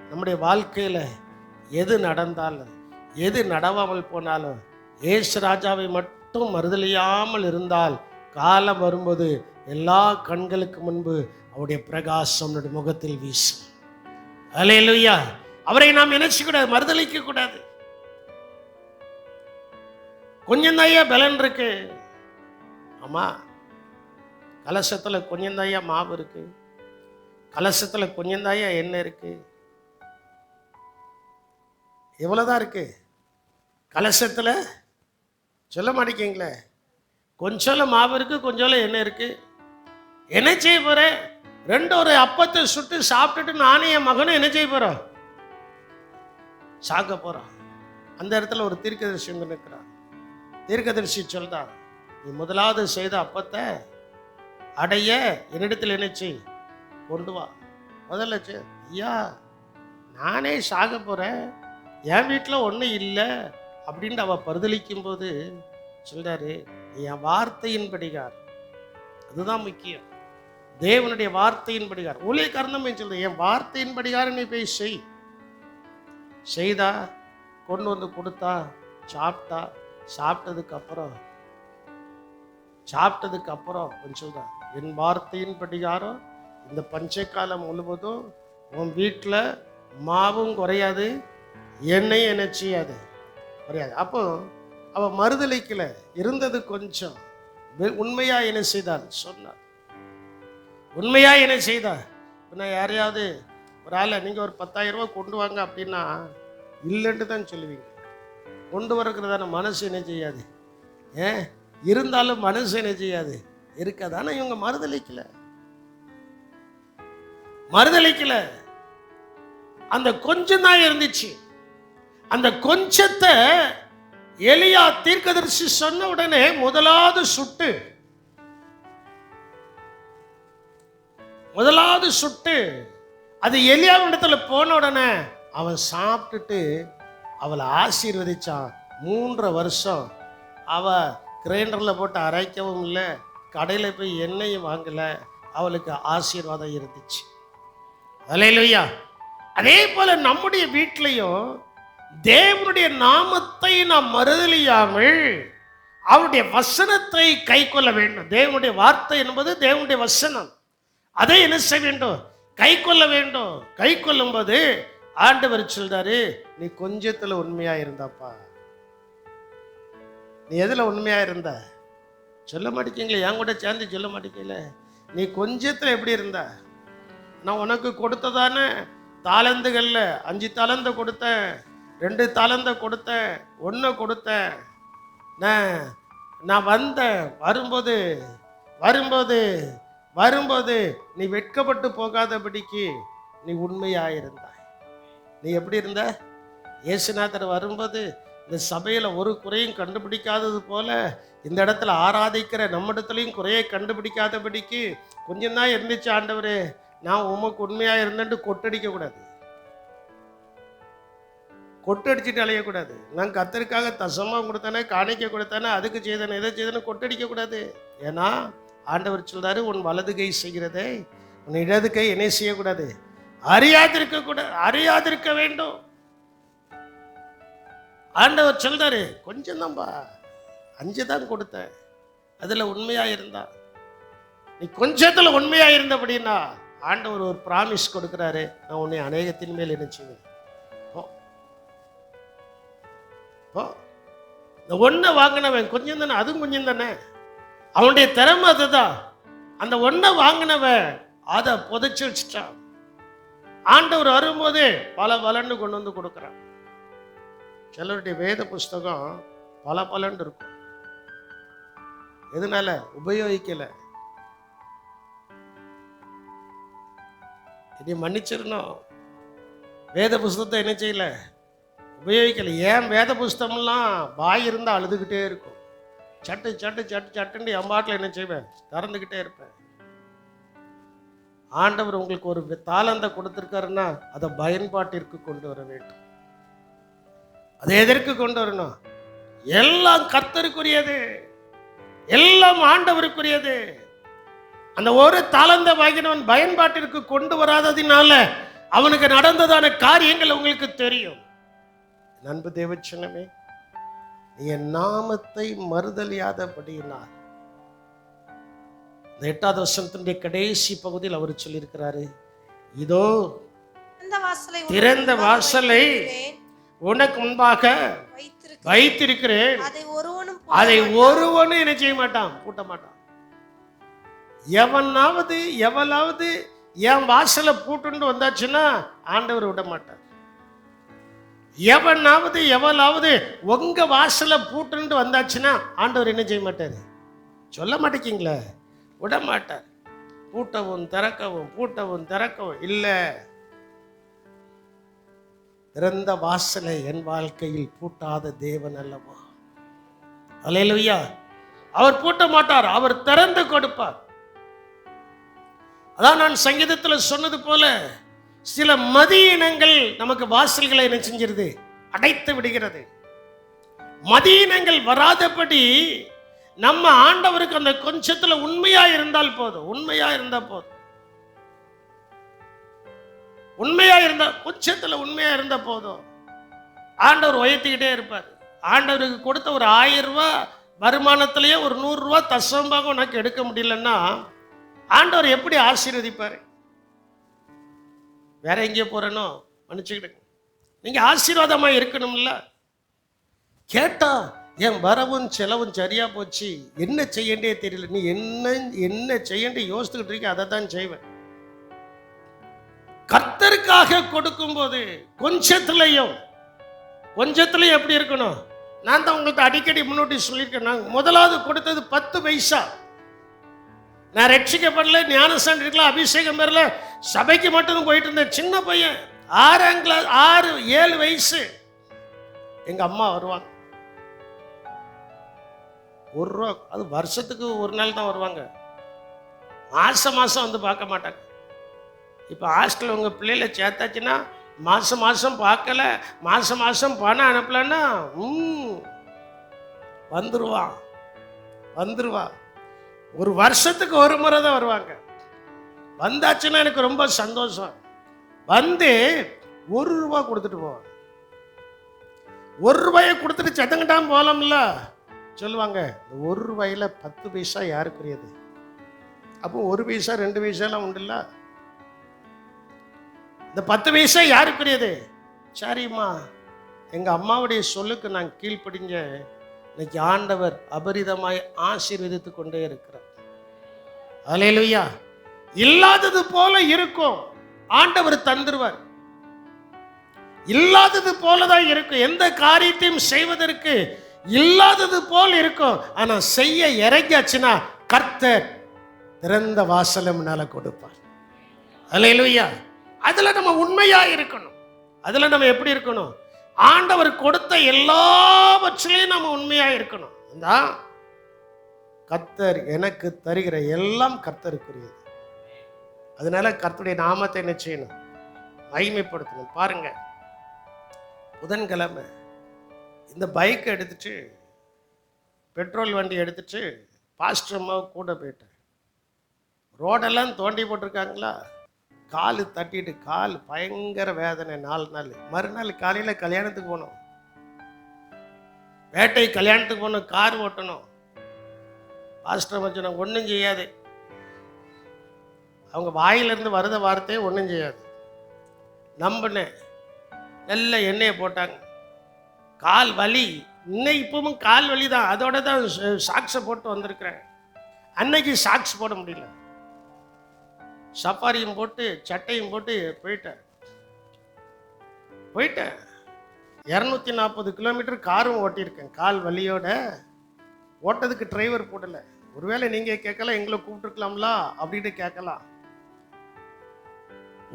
நம்முடைய வாழ்க்கையில எது நடந்தாலும் எது நடவாமல் போனாலும் இயேசு ராஜாவை மட்டும் மறுதலியாமல் இருந்தால் காலம் வரும்போது எல்லா கண்களுக்கு முன்பு அவருடைய பிரகாசம் நம்முடைய முகத்தில் வீசும். அல்லேலூயா. அவரை நாம் நினைச்சு கூடாது, மறுதலிக்க கூடாது. கொஞ்சம் தாயா பலன் இருக்கு. ஆமா, கலசத்துல கொஞ்சம் தாயா மாவு இருக்கு, கலசத்துல கொஞ்சம் தாயா எண்ணெய் இருக்கு. எவ்வளவுதான் இருக்கு கலசத்துல? சொல்ல மாட்டேங்கிங்களே. கொஞ்சம் மாவு இருக்கு, கொஞ்சம் எண்ணெய் இருக்கு. என்ன செய்ய போறேன்? ஒரு அப்பத்தை சுட்டு சாப்பிட்டுட்டு நானும் என் மகனும் என்ன செய்ய போறோம்? சாக்க போறோம். அந்த இடத்துல ஒரு தீர்க்கதரிசி நிற்கிறான். தீர்க்கதரிசி சொல்றான், நீ முதலாவது செய்த அப்பத்தை அடைய என்னிடத்தில் நினைச்சு கொண்டு வா. முதல்ல ஐயா நானே சாக போறேன், என் வீட்டில் ஒன்றும் இல்லை அப்படின்ட்டு அவ பரிதலிக்கும் போது சொல்றாரு, என் வார்த்தையின்படிகார். அதுதான் முக்கியம். தேவனுடைய வார்த்தையின்படிகார். ஊழியக்காரன் சொல்ற, என் வார்த்தையின்படிகார நீ போய் செய்தா, கொண்டு வந்து கொடுத்தா, சாப்பிட்டா, சாப்பிட்டதுக்கு அப்புறம் கொஞ்சம் சொல்றான், என் வார்த்தையின்படிகாரம் இந்த பஞ்சகாலம் முழுவதும் உன் வீட்டில் மாவும் குறையாது, எண்ணெயும் என்ன செய்யாது குறையாது. அப்போ அவ மறுதளிக்கல, இருந்தது கொஞ்சம். உண்மையா என்ன செய்தார் சொன்னார், உண்மையா என்ன செய்தார். நான் யாரையாவது ஒரு ஆளை நீங்கள் ஒரு 10,000 ரூபாய் கொண்டு வாங்க அப்படின்னா இல்லைன்ட்டு தான் சொல்லுவீங்க. கொண்டு வரக்கிறதான மனசு என்ன செய்யாது, இருந்தாலும் மனசு என்ன செய்யாது இருக்காது. ஆனால் இவங்க மறுதளிக்கல. அந்த கொஞ்சம் தான் இருந்துச்சு. அந்த கொஞ்சத்தை எலியா தீர்க்கதரிசி சொன்ன உடனே முதலாவது சுட்டு அது எலியாவிடத்துல போன உடனே அவன் சாப்பிட்டுட்டு அவளை ஆசீர்வதிச்சான். 3 வருஷம் அவ கிரைண்டர்ல போட்டு அரைக்கவும் இல்லை, கடையில் போய் எண்ணெயும் வாங்கல, அவளுக்கு ஆசீர்வாதம் இருந்துச்சு. அல்லேலூயா. அதே போல நம்முடைய வீட்டிலையும் தேவனுடைய நாமத்தை நாம் மறுதலியாமல் அவருடைய வசனத்தை கை கொள்ள வேண்டும். தேவனுடைய வார்த்தை என்பது தேவனுடைய வசனம். அதை என்ன செய்ய வேண்டும், கை கொள்ள வேண்டும். கை கொள்ளும் போது ஆண்டவர் சொல்றாரு, நீ கொஞ்சத்துல உண்மையா இருந்தாப்பா. நீ எதுல உண்மையா இருந்த சொல்ல மாட்டேங்களே, என் கூட சேர்ந்து சொல்ல மாட்டேங்கல. நீ கொஞ்சத்துல எப்படி இருந்த, நான் உனக்கு கொடுத்ததான தாளந்துகள்ல 5 தாளந்தை கொடுத்தேன், 2 தாளந்தை கொடுத்தேன், 1 கொடுத்தேன். நான் வரும்போது நீ வெட்கப்பட்டு போகாதபடிக்கு நீ உண்மையாயிருந்தாய். நீ எப்படி இருந்த, இயேசுநாதர் வரும்போது இந்த சபையில ஒரு குறையும் கண்டுபிடிக்காதது போல இந்த இடத்துல ஆராதிக்கிற நம்மிடத்துலையும் குறையை கண்டுபிடிக்காதபடிக்கு கொஞ்சம் தான் இருந்துச்சு. ஆண்டவரே, நான் உமக்கு உண்மையா இருந்தேன்ட்டு கொட்டடிக்க கூடாது, கொட்டடிச்சுட்டு அலையக்கூடாது. நான் கர்த்தருக்காக தசமாக கொடுத்தானே, காணிக்க கொடுத்தானே, அதுக்கு செய்தேன், இதை செய்தேன்னு கொட்டடிக்க கூடாது. ஏன்னா ஆண்டவர் சொல்றாரு, உன் வலது கை செய்கிறதே உன் இடது கை என்ன செய்யக்கூடாது, அறியாதிருக்க வேண்டும். ஆண்டவர் சொல்றாரு, கொஞ்சம் தான்பா, 5 தான் கொடுத்தேன், அதுல உண்மையா இருந்தா. நீ கொஞ்சத்துல உண்மையா இருந்தபடின்னா ஆண்டவர் ஒரு பிராமிஸ் கொடுக்கிறாரு, நான் உன்னை அநேகத்தின் மேல் என்ன செய்வேன். இந்த ஒன்றை வாங்கினவன் கொஞ்சம் தானே, அதுவும் கொஞ்சம் தானே, அவனுடைய திறமை அதுதான். அந்த ஒன்றை வாங்கினவன் அதை புதைச்சு வச்சுட்டான். ஆண்டவர் வரும்போது பலன்னு கொண்டு வந்து கொடுக்குறான். சிலருடைய வேத புஸ்தகம் பலன்னு இருக்கும். எதனால உபயோகிக்கல, இனி மன்னிச்சிடணும். வேத புஸ்தகத்தை என்ன செய்யல, உபயோகிக்கல. ஏன் வேத புஸ்தகம்லாம் வாய் இருந்தால் அழுதுகிட்டே இருக்கும். சட்டுன்னு என் பாட்டில் என்ன செய்வேன், திறந்துக்கிட்டே இருப்பேன். ஆண்டவர் உங்களுக்கு ஒரு தாளந்தை கொடுத்துருக்காருன்னா அதை பயன்பாட்டிற்கு கொண்டு வர வேண்டும். அதை எதற்கு கொண்டு வரணும், எல்லாம் கர்த்தருக்குரியது, எல்லாம் ஆண்டவருக்குரியது. அந்த ஒரு தாளந்தை வாங்கினவன் பயன்பாட்டிற்கு கொண்டு வராததினால அவனுக்கு நடந்ததான காரியங்கள் உங்களுக்கு தெரியும். நண்பு தேவச்சனமே, என் நாமத்தை மறுதலியாதபடியினால், 8வது வசனத்தினுடைய கடைசி பகுதியில் அவர் சொல்லியிருக்கிறாரு, இதோ திறந்த வாசலை உனக்கு முன்பாக வைத்திருக்கிறேன், அதை ஒருவனும் என்ன செய்ய மாட்டான், பூட்ட மாட்டான். எவளாவது என் வாசலை பூட்டுண்டு வந்தாச்சுன்னா ஆண்டவர் விட மாட்டார். எவளாவது உங்க வாசலை பூட்டுண்டு வந்தாச்சுன்னா ஆண்டவர் என்ன செய்ய மாட்டார், சொல்ல மாட்டேங்கிங்களே, விட மாட்டார். பூட்டவும் திறக்கவும் இல்லை. திறந்த வாசலை என் வாழ்க்கையில் பூட்டாத தேவன் அல்லவா. அல்லேலூயா. அவர் பூட்ட மாட்டார், அவர் திறந்து கொடுப்பார். அதான் நான் சங்கீதத்தில் சொன்னது போல சில மதியினங்கள் நமக்கு வாசல்களை என்ன செஞ்சிருது, அடைத்து விடுகிறது. மதியினங்கள் வராதபடி நம்ம ஆண்டவருக்கு அந்த கொஞ்சத்துல உண்மையா இருந்தால் போதும். உண்மையா இருந்தா போதும். உண்மையா இருந்தா, கொஞ்சத்துல உண்மையா இருந்தா போதும். ஆண்டவர் உயர்த்திக்கிட்டே இருப்பார். ஆண்டவருக்கு கொடுத்த ஒரு 1000 ரூபாய் வருமானத்திலேயே ஒரு 100 ரூபாய் தசமபாகம் உனக்கு எடுக்க முடியலன்னா ஆண்டவர் எப்படி ஆசீர்வதிப்பாரு? வேற எங்கேயோ போறேனோ மன்னிச்சுக்கிடுங்க. நீங்க ஆசீர்வாதமா இருக்கணும்ல. கேட்டா என் வரவும் செலவும் சரியா போச்சு, என்ன செய்யண்டே தெரியல. நீ என்ன செய்யண்டே யோசித்துக்கிட்டு இருக்க, அதை தான் செய்வேன். கர்த்தருக்காக கொடுக்கும் போது கொஞ்சத்திலையும் எப்படி இருக்கணும்? நான் தான் உங்களுக்கு அடிக்கடி முன்னோட்டி சொல்லியிருக்கேன். நான் முதலாவது கொடுத்தது 10 பைசா. நான் ரட்சிக்கப்படல, ஞானஸ்தானம் எடுக்கல, அபிஷேகம் பெறல, சபைக்கு மட்டும் போயிட்டு இருந்தேன். சின்ன பையன், 6ஆம் கிளாஸ், 6-7 வயசு. எங்க அம்மா வருவாங்க, 1 ரூபா, அது வருஷத்துக்கு ஒரு நாள் தான் வருவாங்க, மாசம் வந்து பார்க்க மாட்டாங்க. இப்போ ஹாஸ்டல் உங்க பிள்ளைகளை சேர்த்தாச்சுன்னா மாசம் பார்க்கல, மாசம் பணம் அனுப்பலன்னா வந்துருவா. ஒரு வருஷத்துக்கு ஒரு முறை தான் வருவாங்க. வந்தாச்சுன்னா எனக்கு ரொம்ப சந்தோஷம். வந்து 1 ரூபா கொடுத்துட்டு போவாங்க. 1 ரூபாயை கொடுத்துட்டு சத்தங்கிட்டாம போகலாம்ல. சொல்லுவாங்க, இந்த 1 ரூபாயில 10 பைசா யாருக்குரியது? அப்போ 1 பைசா 2 பைசாலாம் உண்டுல்ல. இந்த 10 பைசா யாருக்குரியது? சரிம்மா, எங்க அம்மாவுடைய சொல்லுக்கு நான் கீழ்ப்படிஞ்ச. இன்னைக்கு ஆண்டவர் அபரிதமாய் ஆசீர்வதித்து கொண்டே இருக்கிறார். அல்லேலூயா. இல்லாதது போல இருக்கும், ஆண்டவர் தந்துருவார். இல்லாதது போலதான் இருக்கும். எந்த காரியத்தையும் செய்வதற்கு இல்லாதது போல் இருக்கும். ஆனா செய்ய இறங்கியாச்சுன்னா கர்த்தர் திறந்த வாசலை முன்னால கொடுப்பார். அல்லேலூயா. அதுல நம்ம உண்மையா இருக்கணும். அதுல நம்ம எப்படி இருக்கணும்? ஆண்டவர் கொடுத்த எல்லாவற்றிலையும் நம்ம உண்மையா இருக்கணும். கர்த்தர் எனக்கு தருகிற எல்லாம் கர்த்தருக்குரியது. அதனால கர்த்தருடைய நாமத்தை என்ன செய்யணும்? மகிமைப்படுத்தணும். பாருங்க, புதன்கிழமை இந்த பைக்கை எடுத்துட்டு, பெட்ரோல் வண்டி எடுத்துட்டு பாஸ்டர் அம்மாவை கூட போயிட்டேன். ரோடெல்லாம் தோண்டி போட்டிருக்காங்களா, கால் தட்டிட்டு கால் பயங்கர வேதனை. 4 நாள். மறுநாள் காலையில் கல்யாணத்துக்கு போனோம், வேட்டை கல்யாணத்துக்கு போகணும், கார் ஓட்டணும். பாஸ்டர் மச்சனை ஒன்றும் செய்யாது, அவங்க வாயிலிருந்து வருத வார்த்தையே ஒன்றும் செய்யாது. நம்பினேன். நல்ல எண்ணெயை போட்டாங்க. கால் வலி, இன்னும் இப்பவும் கால் வலி தான். அதோட தான் சாக்ஸை போட்டு வந்திருக்கிறேன். அன்னைக்கு சாக்ஸ் போட முடியல. சஃபாரியும் போட்டு சட்டையும் போட்டு போயிட்டேன். 240 கிலோமீட்டர் காரும் ஓட்டியிருக்கேன். கால் வலியோட ஓட்டதுக்கு டிரைவர் போடல. ஒருவேளை நீங்க கேட்கலாம், எங்களை கூப்பிட்டுருக்கலாம்ல அப்படின்னு கேட்கலாம்.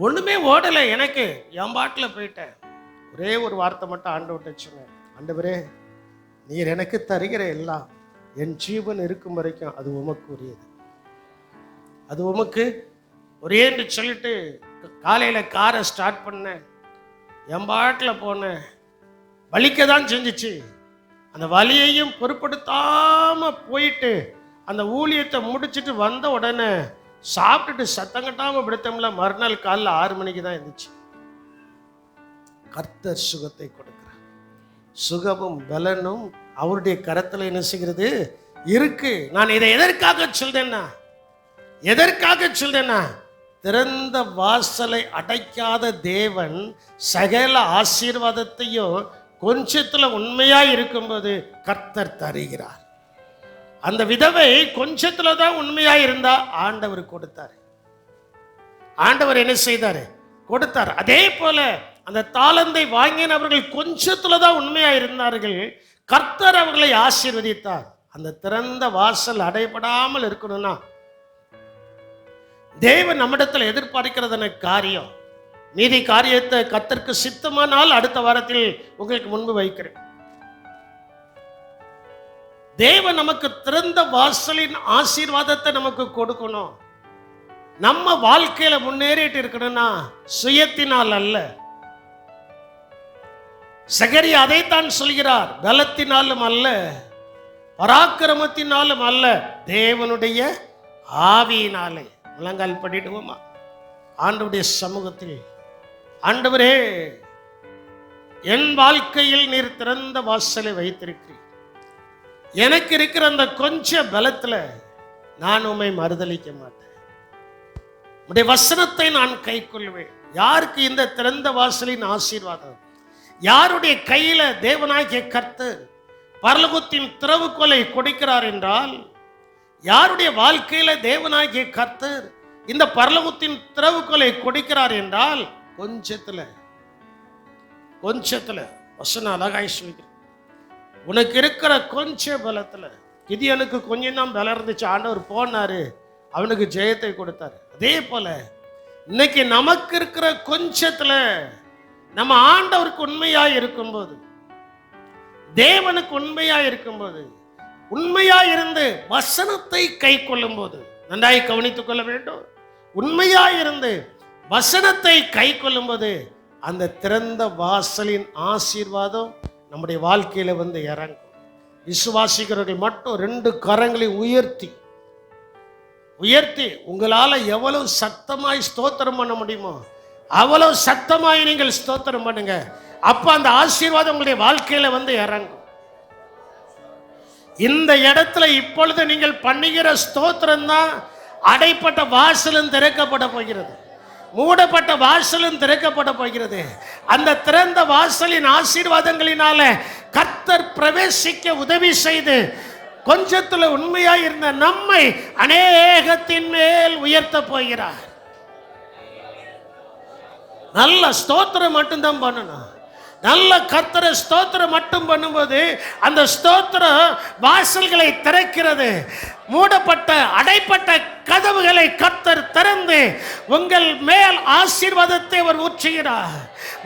ஒண்ணுமே ஓடலை எனக்கு. என் பாட்டில் போயிட்டேன். ஒரே ஒரு வார்த்தை மட்டும் ஆண்டவர்கிட்ட சொன்னேன், ஆண்டவரே, நீர் எனக்கு தருகிற எல்லாம் என் ஜீவன் இருக்கும் வரைக்கும் அது உமக்கு உரியது, அது உமக்கு ஒரேன்னு சொல்லிட்டு காலையில் காரை ஸ்டார்ட் பண்ணேன். என் பாட்டில் போனேன். வலிக்க தான் செஞ்சிச்சு. அந்த வலியையும் பொருட்படுத்தாம போயிட்டு அந்த ஊழியத்தை முடிச்சுட்டு வந்த உடனே சாப்பிட்டுட்டு சத்தம் கட்டாம விடுத்தோம்ல, மறுநாள் காலைல 6 மணிக்கு தான் இருந்துச்சு. கர்த்தர் சுகத்தை கொடுக்கிறார். சுகமும் பலனும் அவருடைய கரத்தில் என்ன செய்கிறது இருக்கு. நான் இதை எதற்காக சொல்றேன்னா, திறந்த வாசலை அடைக்காத தேவன் சகல ஆசீர்வாதத்தையும் கொஞ்சத்துல உண்மையா இருக்கும்போது கர்த்தர் தருகிறார். அந்த விதவை கொஞ்சத்துல தான் உண்மையா இருந்தா ஆண்டவர் கொடுத்தார். ஆண்டவர் என்ன செய்தாரு? கொடுத்தார். அதே போல அந்த தாளந்தை வாங்கினவர்கள் கொஞ்சத்துல தான் உண்மையா இருந்தார்கள். கர்த்தர் அவர்களை ஆசீர்வதித்தார். அந்த திறந்த வாசல் அடைபடாமல் இருக்கணும்னா தேவன் நம்மிடத்தில் எதிர்பார்க்கிறதான காரியம், மீதி காரியத்தை கர்த்தருக்கு சித்தமானால் அடுத்த வாரத்தில் உங்களுக்கு முன்பு வைக்கிறேன். தேவன் நமக்கு திறந்த வாசலின் ஆசீர்வாதத்தை நமக்கு கொடுக்கணும். நம்ம வாழ்க்கையில முன்னேறிட்டு இருக்கணும்னா சுயத்தினால் அல்ல. சகரியா அதைத்தான் சொல்கிறார், பலத்தினாலும் அல்ல, பராக்கிரமத்தினாலும் அல்ல, தேவனுடைய ஆவியினாலே. முழங்கால் படிடுவோமா? ஆண்டவருடைய சமூகத்தில், ஆண்டவரே, என் வாழ்க்கையில் நீர் திறந்த வாசலை வைத்திருக்கிறீர். எனக்கு இருக்கிற அந்த கொஞ்ச பலத்துல நான் உம்மை மறுதலிக்க மாட்டேன். உம்முடைய வசனத்தை நான் கை கொள்வேன். யாருக்கு இந்த திறந்த வாசலின் ஆசீர்வாதம்? யாருடைய கையில தேவனாகிய கர்த்தர் பரலோகத்தின் திறவுகோலை கொடுக்கிறார் என்றால், யாருடைய வாழ்க்கையில தேவனாகிய கர்த்தர் இந்த பரலோகத்தின் திறவுகோலை கொடுக்கிறார் என்றால், கொஞ்சத்துல வசனம் அழகாய் சொல்கிறேன். உனக்கு இருக்கிற கொஞ்ச பலத்துல, கிதியோனுக்கு கொஞ்சம் தான் பலம் இருந்துச்சு, ஆண்டவர் போனாரு, அவனுக்கு ஜெயத்தை கொடுத்தாரு. அதே போல இன்னைக்கு நமக்கு இருக்கிற கொஞ்சத்துல நம்ம ஆண்டவருக்கு உண்மையா இருக்கும்போது, தேவனுக்கு உண்மையா இருக்கும்போது, உண்மையா இருந்து வசனத்தை கை கொள்ளும் போது, நன்றாய் கவனித்துக் கொள்ள வேண்டும். உண்மையா இருந்து வசனத்தை கை கொள்ளும் போது அந்த திறந்த வாசலின் ஆசீர்வாதம் நம்முடைய வாழ்க்கையில வந்து இறங்கும். விசுவாசிக்கிறவர்கள் மட்டும் 2 கரங்களை உயர்த்தி உங்களால எவ்வளவு சத்தமாய் ஸ்தோத்திரம் பண்ண முடியுமோ அவ்வளவு சத்தமாய் நீங்கள் ஸ்தோத்திரம் பண்ணுங்க. அப்ப அந்த ஆசீர்வாதம் உங்களுடைய வாழ்க்கையில வந்து இறங்கும். இந்த இடத்துல இப்பொழுது நீங்கள் பண்ணுகிற ஸ்தோத்திரம் தான் அடைப்பட்ட வாசலும் திறக்கப்பட போகிறது, மூடப்பட்ட வாசலும் திறக்கப்பட போகிறது. அந்த திறந்த வாசலின் ஆசீர்வாதங்களினால கர்த்தர் பிரவேசிக்க உதவி செய்து கொஞ்சத்துல உண்மையாய் இருந்த நம்மை அநேகத்தின் மேல் உயர்த்த போகிறார். நல்ல ஸ்தோத்திரம் மட்டும்தான் பண்ணணும். நல்ல கர்த்தரை ஸ்தோத்திரம் மட்டும் பண்ணும்போது அந்த ஸ்தோத்திரம் வாசல்களை திறக்கிறது. மூடப்பட்ட அடைப்பட்ட கதவுகளை கர்த்தர் திறந்து உங்கள் மேல் ஆசீர்வாதத்தை அவர் ஊற்றுகிறார்.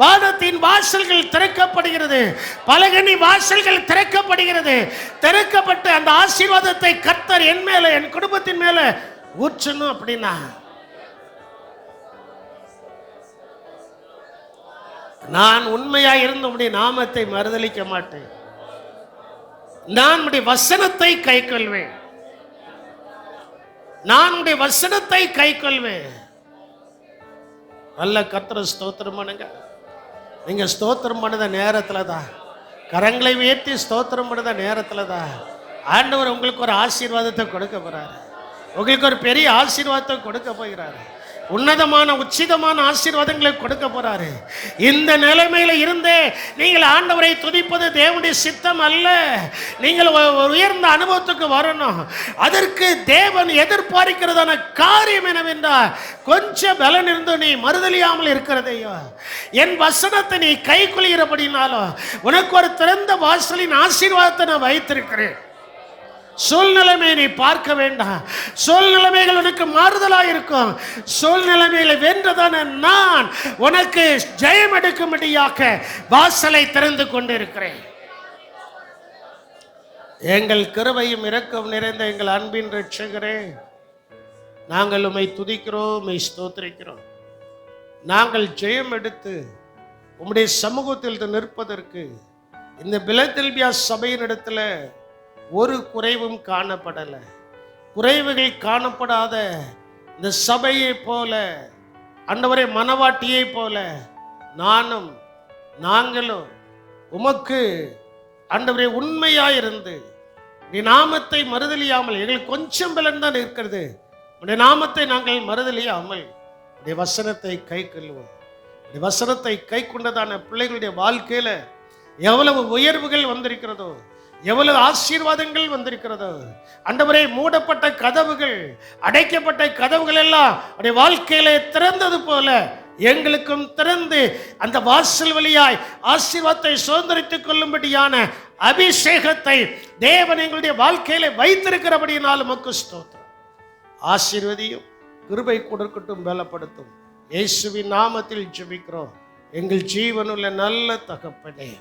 வானத்தின் வாசல்கள் திறக்கப்படுகிறது, பலகனி வாசல்கள் திறக்கப்படுகிறது. திறக்கப்பட்ட அந்த ஆசீர்வாதத்தை கர்த்தர் என் மேல, என் குடும்பத்தின் மேல ஊற்றணும். அப்படின்னா நான் உண்மையா இருந்து உம்முடைய நாமத்தை மறுதலிக்க மாட்டேன். நான் உம்முடைய வசனத்தை கை கொள்வேன். நான் உம்முடைய வசனத்தை கை கொள்வேன். நல்ல கர்த்தரை ஸ்தோத்திரம் பண்ணுங்க. நீங்க ஸ்தோத்திரம் பண்ணத நேரத்துல தான், கரங்களை உயர்த்தி ஸ்தோத்திரம் பண்ணத நேரத்துல தான் ஆண்டவர் உங்களுக்கு ஒரு ஆசீர்வாதத்தை கொடுக்க போறாரு. உங்களுக்கு ஒரு பெரிய ஆசீர்வாதத்தை கொடுக்க போகிறாரு. உன்னதமான உச்சிதமான ஆசீர்வாதங்களை கொடுக்க போறாரு. இந்த நிலைமையில இருந்தே நீங்கள் ஆண்டவரை துதிப்பது தேவனுடைய சித்தம் அல்ல. நீங்கள் உயர்ந்த அனுபவத்துக்கு வரணும். அதற்கு தேவன் எதிர்பார்க்கிறதான காரியம் என்னவென்றால், கொஞ்சம் பலன் இருந்து நீ மறுதலியாமல் இருக்கிறதையோ, என் வசனத்தை நீ கை கொள்கிறபடினாலும் உனக்கு ஒரு திறந்த வாசலின் ஆசீர்வாதத்தை நான் வைத்திருக்கிறேன். சூழ்நிலைமை நீ பார்க்க வேண்டாம். சூழ்நிலைமைகள் உனக்கு மாறுதலா இருக்கும். சூழ்நிலைமைகளை வென்றதான நான் உனக்கு ஜெயம் எடுக்கும்படியாக வாசலை திறந்து கொண்டு இருக்கிறேன். எங்கள் கிருபையும் இரக்கம் நிறைந்த எங்கள் அன்பின் இரட்சகரே, நாங்கள் உம்மை துதிக்கிறோம், உம்மை ஸ்தோத்திரிக்கிறோம். நாங்கள் ஜெயம் எடுத்து உம்முடைய சமூகத்தில் நிற்பதற்கு இந்த பிலதெல்பியா சபையின் இடத்துல ஒரு குறைவும் காணப்படலை. குறைவுகள் காணப்படாத இந்த சபையை போல, ஆண்டவரே, மனவாட்டியை போல நாங்களும் உமக்கு ஆண்டவரே உண்மையாயிருந்து நீ நாமத்தை மறுதலியாமல், எங்களுக்கு கொஞ்சம் பலன் தான் இருக்கிறது, உடைய நாமத்தை நாங்கள் மறுதலியாமல் உடைய வசனத்தை கை கொள்வோம். உடைய வசனத்தை கை கொண்டதான பிள்ளைகளுடைய வாழ்க்கையில எவ்வளவு உயர்வுகள் வந்திருக்கிறதோ, எவ்வளவு ஆசீர்வாதங்கள் வந்திருக்கிறதோ, ஆண்டவரே, மூடப்பட்ட கதவுகள், அடைக்கப்பட்ட கதவுகள் எல்லாம் அவருடைய வாழ்க்கையிலே திறந்தது போல எங்களுக்கும் திறந்து அந்த வாசல் வழியாய் ஆசீர்வாதத்தை சுதந்திரித்துக் கொள்ளும்படியான அபிஷேகத்தை தேவன் எங்களுடைய வாழ்க்கையில வைத்திருக்கிறபடியினால் உமக்கு ஸ்தோத்திரம். ஆசீர்வதியும், கிருபை கொடுக்கட்டும், பலப்படுத்தும். இயேசுவின் நாமத்தில் ஜெபிக்கிறோம் எங்கள் ஜீவனுள்ள நல்ல தகப்பனே.